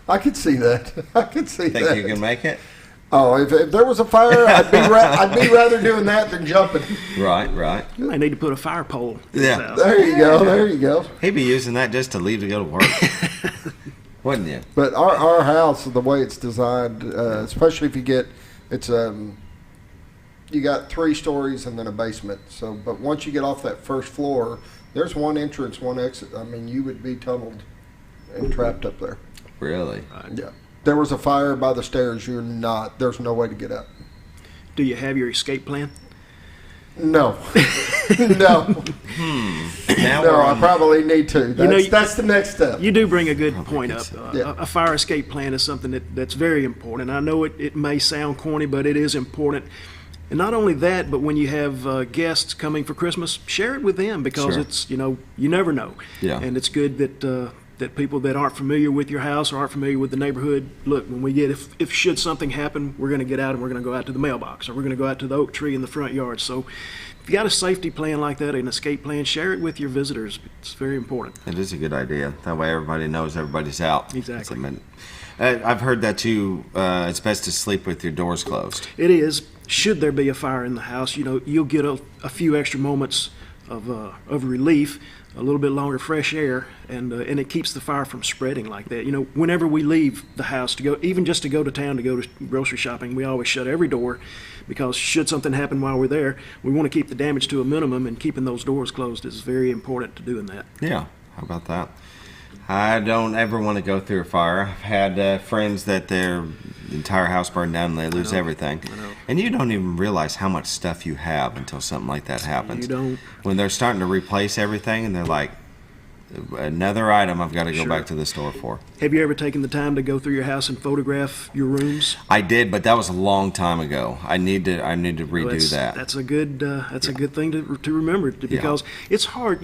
I could see that. Think you can make it? Oh, if there was a fire, I'd be rather doing that than jumping. Right. You might need to put a fire pole. Yeah. There you go. He'd be using that just to leave to go to work. Wouldn't you? But our house, the way it's designed, especially if you get, you got 3 stories and then a basement. So, but once you get off that first floor, there's one entrance, one exit. I mean, you would be tunneled and trapped up there. Really? Yeah. There was a fire by the stairs. There's no way to get out. Do you have your escape plan? No. No. I probably need to. That's the next step. You do bring a good point up. A fire escape plan is something that's very important. I know it may sound corny, but it is important. And not only that, but when you have guests coming for Christmas, share it with them, because it's, you never know. Yeah. And it's good that people that aren't familiar with your house or aren't familiar with the neighborhood, look, when we get, if should something happen, we're going to get out and we're going to go out to the mailbox, or we're going to go out to the oak tree in the front yard. So if you got a safety plan like that, an escape plan, share it with your visitors. It's very important. It is a good idea. That way everybody knows everybody's out. Exactly. I've heard that too. It's best to sleep with your doors closed. It is. Should there be a fire in the house, you'll get a few extra moments of relief, a little bit longer fresh air, and it keeps the fire from spreading like that. Whenever we leave the house to go, even just to go to town to go to grocery shopping, we always shut every door, because should something happen while we're there, we want to keep the damage to a minimum, and keeping those doors closed is very important to doing that. Yeah, how about that? I don't ever want to go through a fire. I've had friends that their entire house burned down and they lose everything. And you don't even realize how much stuff you have until something like that happens. You don't. When they're starting to replace everything and they're like, another item I've got to go back to the store for. Have you ever taken the time to go through your house and photograph your rooms? I did, but that was a long time ago. I need to redo that. That's a good thing to remember, because it's hard.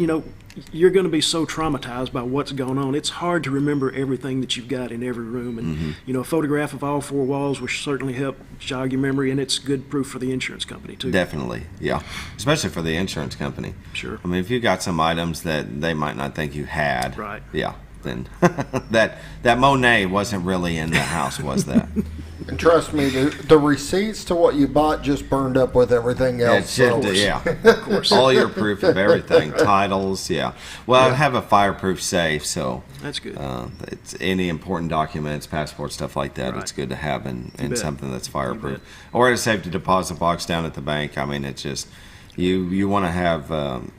You're going to be so traumatized by what's going on. It's hard to remember everything that you've got in every room, and a photograph of all 4 walls will certainly help jog your memory, and it's good proof for the insurance company too. Definitely, yeah, especially for the insurance company. Sure. I mean, if you got some items that they might not think you had, right? Yeah, then that Monet wasn't really in the house, was that? And trust me, the receipts to what you bought just burned up with everything else. Yeah, of course. All your proof of everything, titles, yeah. Well, I have a fireproof safe, so that's good. It's any important documents, passport, stuff like that. Right. It's good to have in something that's fireproof, or a safety deposit box down at the bank. I mean, it's just You want to have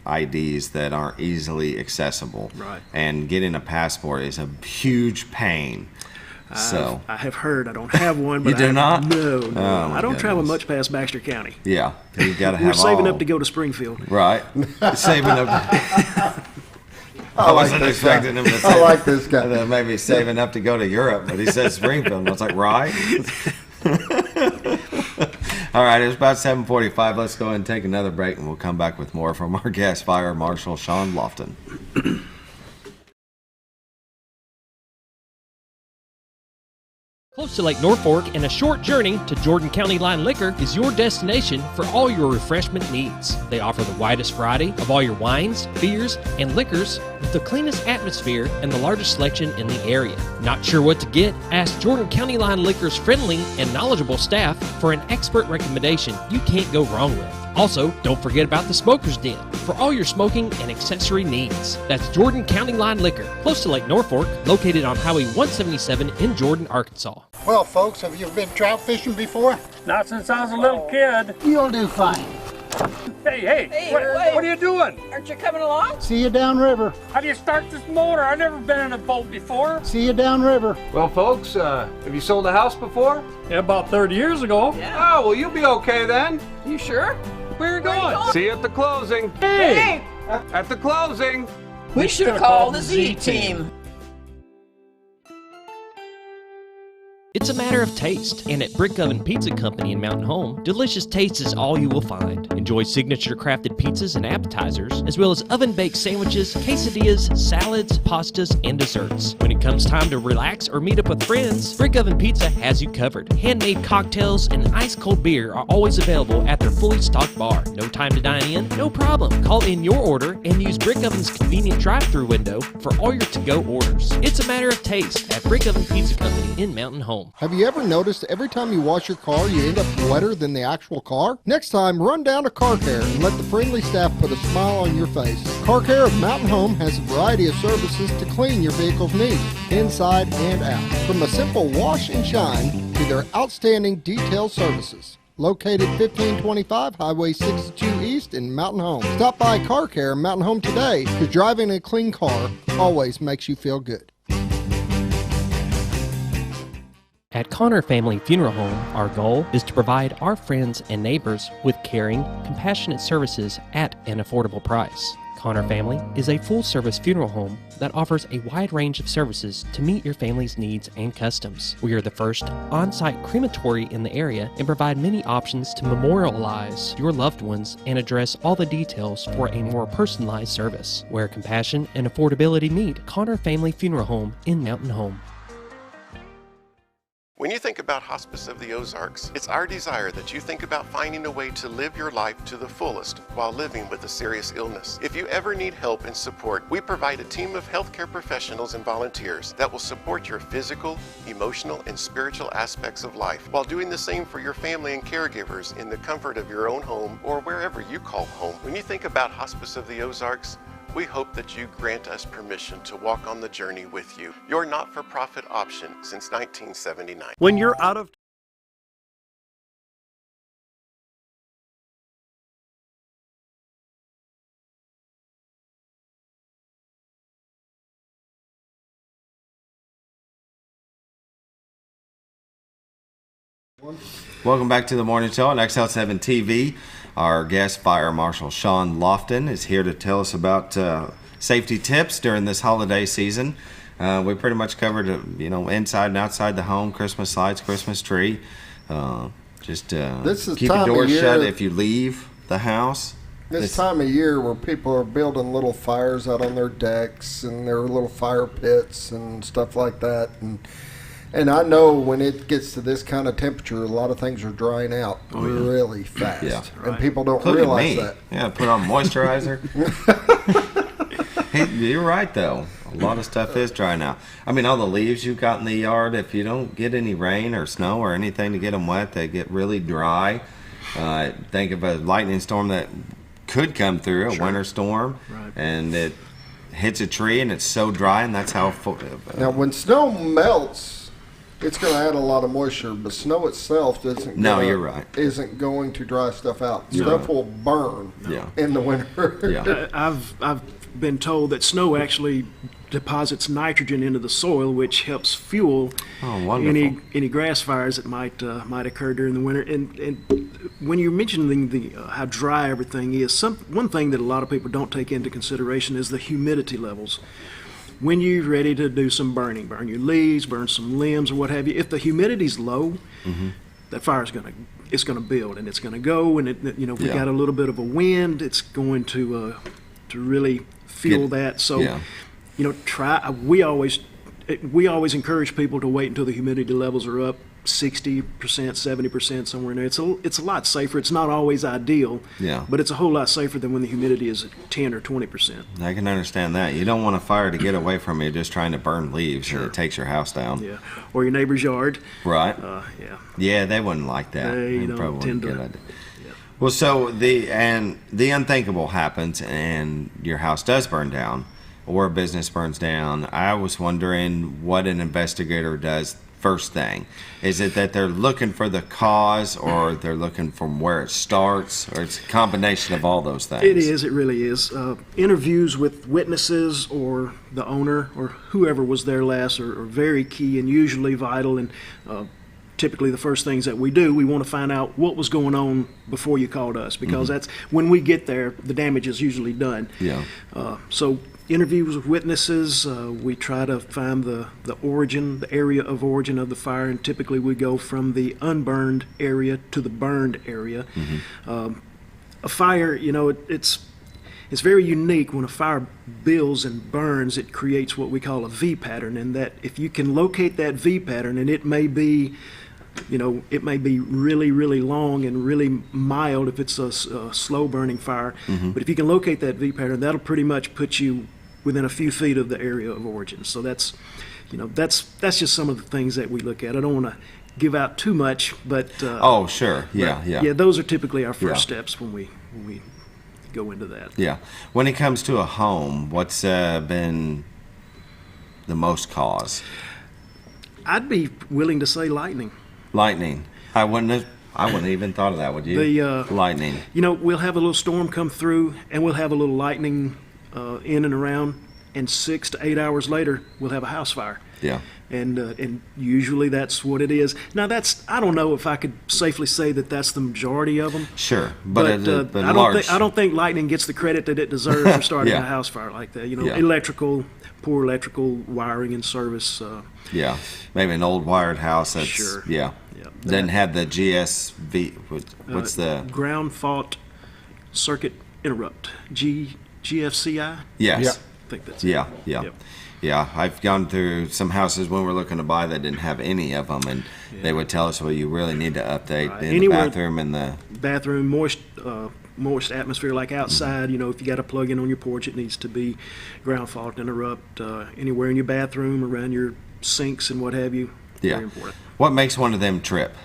IDs that aren't easily accessible. Right. And getting a passport is a huge pain. So I have heard. I don't have one. But you do not? No. Oh, I don't travel much past Baxter County. Yeah, you got to have. We're saving up to go to Springfield. Right. Saving up. I wasn't expecting him to say. I like this guy. Maybe saving up to go to Europe, but he said Springfield. And I was like, right. All right, it's about 7:45. Let's go ahead and take another break, and we'll come back with more from our gas fire marshal, Shawn Lofton. Close to Lake Norfolk and a short journey to Jordan County Line Liquor is your destination for all your refreshment needs. They offer the widest variety of all your wines, beers, and liquors with the cleanest atmosphere and the largest selection in the area. Not sure what to get? Ask Jordan County Line Liquor's friendly and knowledgeable staff for an expert recommendation you can't go wrong with. Also, don't forget about the Smoker's Den for all your smoking and accessory needs. That's Jordan County Line Liquor, close to Lake Norfolk, located on Highway 177 in Jordan, Arkansas. Well, folks, have you been trout fishing before? Not since I was a little kid. You'll do fine. Hey, what are you doing? Aren't you coming along? See you downriver. How do you start this motor? I've never been in a boat before. See you downriver. Well, folks, have you sold a house before? Yeah, about 30 years ago. Yeah. Oh, well, you'll be okay then. You sure? Where are you going? See you at the closing. Hey! At the closing. We should have called the Z-Team. It's a matter of taste, and at Brick Oven Pizza Company in Mountain Home, delicious taste is all you will find. Enjoy signature crafted pizzas and appetizers, as well as oven-baked sandwiches, quesadillas, salads, pastas, and desserts. When it comes time to relax or meet up with friends, Brick Oven Pizza has you covered. Handmade cocktails and ice-cold beer are always available at their fully stocked bar. No time to dine in? No problem. Call in your order and use Brick Oven's convenient drive-thru window for all your to-go orders. It's a matter of taste at Brick Oven Pizza Company in Mountain Home. Have you ever noticed every time you wash your car, you end up wetter than the actual car? Next time, run down to Car Care and let the friendly staff put a smile on your face. Car Care of Mountain Home has a variety of services to clean your vehicle's needs, inside and out. From a simple wash and shine to their outstanding detail services. Located 1525 Highway 62 East in Mountain Home. Stop by Car Care Mountain Home today, because driving a clean car always makes you feel good. At Connor Family Funeral Home, our goal is to provide our friends and neighbors with caring, compassionate services at an affordable price. Connor Family is a full-service funeral home that offers a wide range of services to meet your family's needs and customs. We are the first on-site crematory in the area and provide many options to memorialize your loved ones and address all the details for a more personalized service. Where compassion and affordability meet, Connor Family Funeral Home in Mountain Home. When you think about Hospice of the Ozarks, it's our desire that you think about finding a way to live your life to the fullest while living with a serious illness. If you ever need help and support, we provide a team of healthcare professionals and volunteers that will support your physical, emotional, and spiritual aspects of life while doing the same for your family and caregivers in the comfort of your own home or wherever you call home. When you think about Hospice of the Ozarks, we hope that you grant us permission to walk on the journey with you. Your not-for-profit option since 1979. When you're out of Welcome back to the morning show on XL7-TV. Our guest fire marshal Shawn Lofton is here to tell us about safety tips during this holiday season. We pretty much covered, inside and outside the home, Christmas lights, Christmas tree. Just keep your door shut if you leave the house. This time of year where people are building little fires out on their decks and their little fire pits and stuff like that. And I know when it gets to this kind of temperature, a lot of things are drying out really fast. Yeah. And people don't realize that. Yeah, put on moisturizer. Hey, you're right, though. A lot of stuff is drying out. I mean, all the leaves you've got in the yard, if you don't get any rain or snow or anything to get them wet, they get really dry. Think of a lightning storm that could come through, a winter storm, and it hits a tree and it's so dry, and that's how... Now, when snow melts... it's going to add a lot of moisture, but snow itself isn't. You're right. Isn't going to dry stuff out. You're Stuff right. will burn in the winter. Yeah. I've been told that snow actually deposits nitrogen into the soil, which helps fuel any grass fires that might occur during the winter. And when you're mentioning the how dry everything is, one thing that a lot of people don't take into consideration is the humidity levels. When you're ready to do some burning, burn your leaves, burn some limbs or what have you, if the humidity's low, that fire's it's gonna build and it's gonna go, and if we got a little bit of a wind, it's going to really feel that. So, we always encourage people to wait until the humidity levels are up 60%, 70%, somewhere in there. It's a lot safer. It's not always ideal, but it's a whole lot safer than when the humidity is at 10 or 20%. I can understand that. You don't want a fire to get away from you just trying to burn leaves and it takes your house down. Yeah, or your neighbor's yard. Right. Yeah, they wouldn't like that. They don't tend to. Well, so the unthinkable happens and your house does burn down or a business burns down. I was wondering what an investigator does first thing. Is it that they're looking for the cause, or they're looking from where it starts, or it's a combination of all those things? It is. It really is. Interviews with witnesses or the owner or whoever was there last are very key and usually vital. And typically the first things that we do, we want to find out what was going on before you called us, because that's when we get there, the damage is usually done. Yeah. So interviews with witnesses, we try to find the origin, the area of origin of the fire, and typically we go from the unburned area to the burned area. A fire, it's very unique. When a fire builds and burns, it creates what we call a V pattern, and that if you can locate that V pattern, and it may be really, really long and really mild if it's a slow burning fire, but if you can locate that V pattern, that'll pretty much put you within a few feet of the area of origin. So that's just some of the things that we look at. I don't want to give out too much, but oh, sure, yeah. Those are typically our first steps when we go into that. Yeah. When it comes to a home, what's been the most cause? I'd be willing to say lightning. Lightning. I wouldn't even thought of that, would you? Lightning. We'll have a little storm come through, and we'll have a little lightning in and around, and 6 to 8 hours later, we'll have a house fire. Yeah. And usually that's what it is. Now I don't know if I could safely say that that's the majority of them. Sure, but I don't think lightning gets the credit that it deserves for starting a house fire like that. Poor electrical wiring and service. Maybe an old wired house that's doesn't have the GSV. What's the ground fault circuit interrupt? GFCI. Yes. I think that's it. Yep. Yeah, I've gone through some houses when we're looking to buy that didn't have any of them, and they would tell us, well, you really need to update the bathroom and the bathroom, moist atmosphere, like outside. If you got a plug in on your porch, it needs to be ground fault interrupt. Anywhere in your bathroom, around your sinks and what have you. Very important. What makes one of them trip?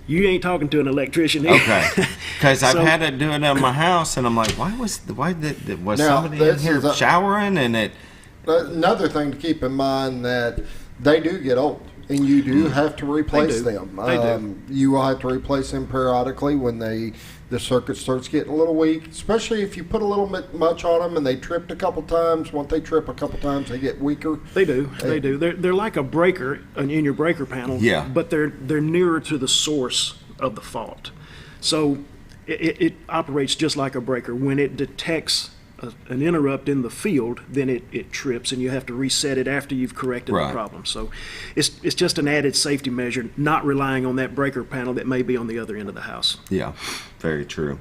You ain't talking to an electrician here. Okay, because I've had it do it in my house, and I'm like, was somebody in here showering and it? Another thing to keep in mind that they do get old, and you do have to replace them. They do. You will have to replace them periodically when the circuit starts getting a little weak, especially if you put a little bit much on them and they tripped a couple times. Once they trip a couple times, they get weaker. They do. They're like a breaker in your breaker panel. Yeah. But they're nearer to the source of the fault. So it operates just like a breaker. When it detects an interrupt in the field, then it trips, and you have to reset it after you've corrected the problem. So it's just an added safety measure, not relying on that breaker panel that may be on the other end of the house. Yeah, very true.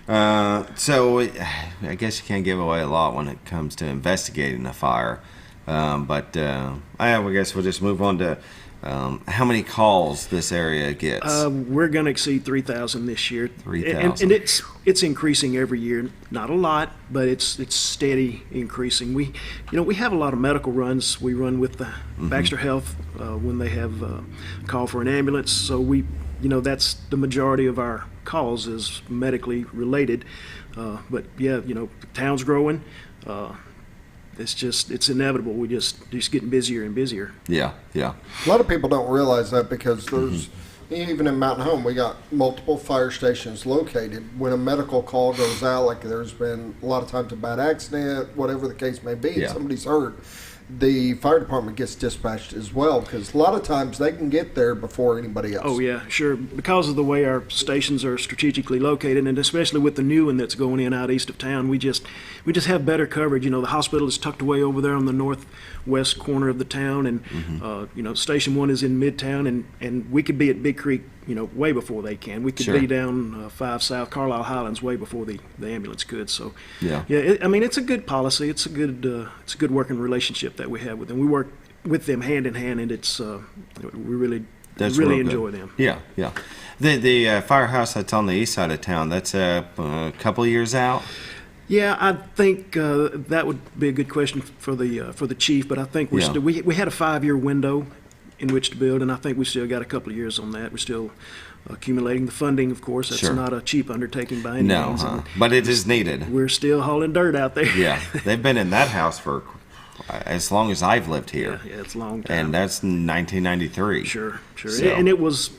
So I guess you can't give away a lot when it comes to investigating a fire, but I guess we'll just move on to how many calls this area gets. We're going to exceed 3,000 this year. 3,000. And it's increasing every year. Not a lot, but it's steady increasing. We have a lot of medical runs. We run with the Baxter Health when they have a call for an ambulance. So that's the majority of our calls is medically related. But the town's growing. it's inevitable. We just getting busier and busier. Yeah. A lot of people don't realize that because there's, even in Mountain Home, we got multiple fire stations located. When a medical call goes out, like there's been a lot of times a bad accident, whatever the case may be, and somebody's hurt, the fire department gets dispatched as well, because a lot of times they can get there before anybody else. Oh yeah, sure. Because of the way our stations are strategically located, and especially with the new one that's going in out east of town, we just have better coverage. The hospital is tucked away over there on the northwest corner of the town, and Station 1 is in Midtown, and we could be at Big Creek, way before they can. We could be down 5 South Carlisle Highlands way before the ambulance could. So it's a good policy. It's a good working relationship that we have with them. We work with them hand in hand, and it's we really enjoy them. Yeah. The firehouse that's on the east side of town, that's a couple of years out. Yeah, I think that would be a good question for the chief. But I think we had a 5-year window in which to build, and I think we still got a couple of years on that. We're still accumulating the funding, of course. That's not a cheap undertaking by any means. But it is needed. We're still hauling dirt out there. Yeah, they've been in that house for as long as I've lived here. Yeah, it's a long time. And that's 1993. Sure. So. And it was,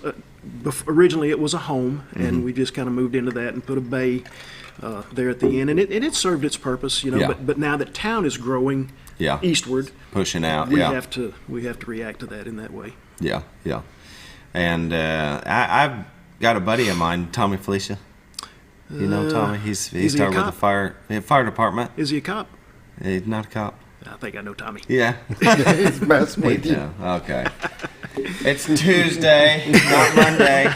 originally it was a home, and we just kind of moved into that and put a bay there at the end. And it served its purpose, but now that town is growing eastward, pushing out, we have to react to that in that way. Yeah. And I've got a buddy of mine, Tommy Felicia. You know Tommy? He started with the fire department. Is he a cop? He's not a cop. I think I know Tommy. Yeah. He's messing with you. Okay. It's Tuesday, not Monday,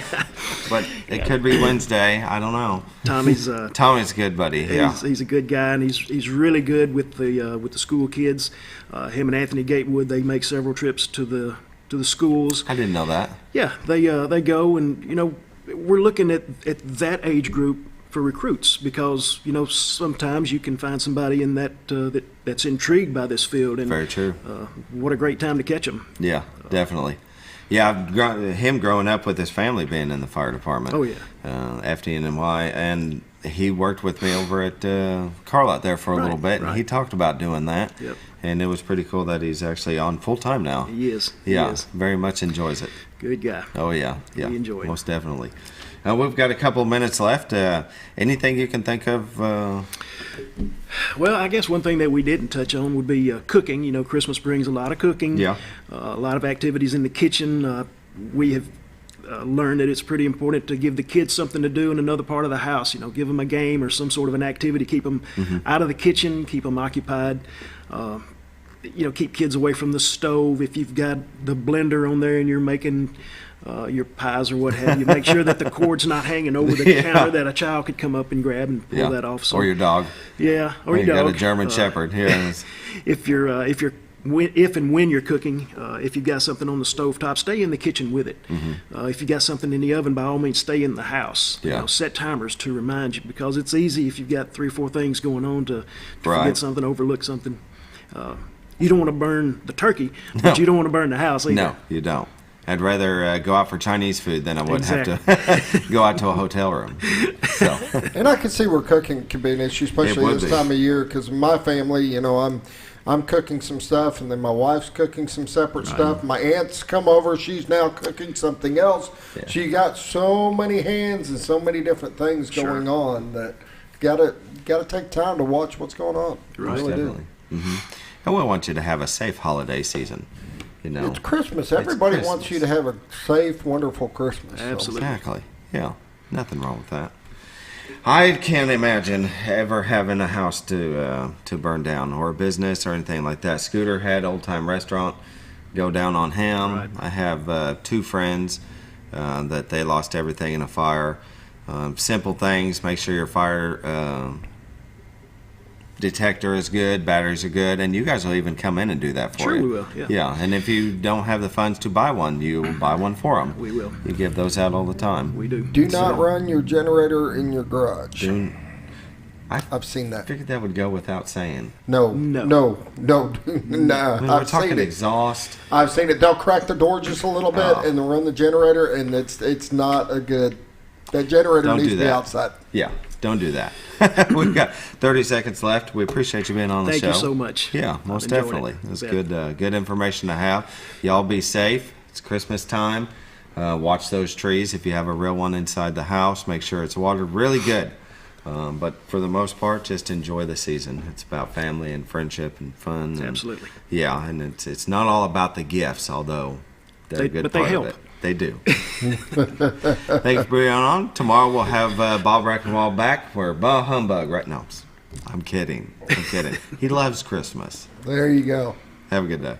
but it could be Wednesday. I don't know. Tommy's a good buddy. He's a good guy, and he's really good with the school kids. Him and Anthony Gatewood, they make several trips to the schools. I didn't know that. Yeah, they go, and we're looking at that age group for recruits, because sometimes you can find somebody in that's intrigued by this field, and very true. What a great time to catch them. Yeah, definitely. Yeah, him growing up with his family being in the fire department. Oh yeah. FDNY, and he worked with me over at Carlott there for a little bit, and he talked about doing that. Yep. And it was pretty cool that he's actually on full time now. He is. Yeah, very much enjoys it. Good guy. Oh yeah. We enjoy it. Most definitely. We've got a couple minutes left. Anything you can think of? Well, I guess one thing that we didn't touch on would be cooking. Christmas brings a lot of cooking. Yeah. A lot of activities in the kitchen. We have learned that it's pretty important to give the kids something to do in another part of the house. Give them a game or some sort of an activity. Keep them out of the kitchen. Keep them occupied. Keep kids away from the stove. If you've got the blender on there and you're making your pies or what have you, make sure that the cord's not hanging over the counter that a child could come up and grab and pull that off. So, or your dog. Yeah, or your dog. You got a German Shepherd here. If and when you're cooking, if you've got something on the stovetop, stay in the kitchen with it. If you got something in the oven, by all means, stay in the house. Set timers to remind you, because it's easy if you've got 3 or 4 things going on to forget something, overlook something. You don't want to burn the turkey, but you don't want to burn the house either. No, you don't. I'd rather go out for Chinese food than I would have to go out to a hotel room. So. And I can see where cooking can be an issue, especially this time of year, because my family, I'm cooking some stuff, and then my wife's cooking some separate stuff. My aunt's come over; she's now cooking something else. Yeah. She got so many hands and so many different things going on that gotta take time to watch what's going on. Right, really definitely. And we want you to have a safe holiday season. It's Christmas. Everybody wants you to have a safe, wonderful Christmas. Absolutely. Exactly. Yeah. Nothing wrong with that. I can't imagine ever having a house to burn down, or a business or anything like that. Scooter had Old Time Restaurant go down on him. Right. I have 2 friends that they lost everything in a fire. Simple things. Make sure your fire detector is good, batteries are good, and you guys will even come in and do that for you. Sure, we will. Yeah. And if you don't have the funds to buy one, you buy one for them. We will. You give those out all the time. We do. Do not run your generator in your garage. I've seen that. I figured that would go without saying. No. We're talking exhaust. I've seen it. They'll crack the door just a little bit and they'll run the generator, and it's not a good. That generator Don't needs do to be that. outside. Yeah, don't do that. We've got 30 seconds left. We appreciate you being on the show. Thank you so much. Yeah, most Enjoyed definitely. it. It was Bet. good information to have. Y'all be safe. It's Christmas time. Watch those trees. If you have a real one inside the house, make sure it's watered really good. But for the most part, just enjoy the season. It's about family and friendship and fun. And, Absolutely. Yeah, and it's not all about the gifts, although they're a good but part they help. of it. They do. Thanks for being on. Tomorrow we'll have Bob Brackenwall back for Bah Humbug. Right now, I'm kidding. He loves Christmas. There you go. Have a good day.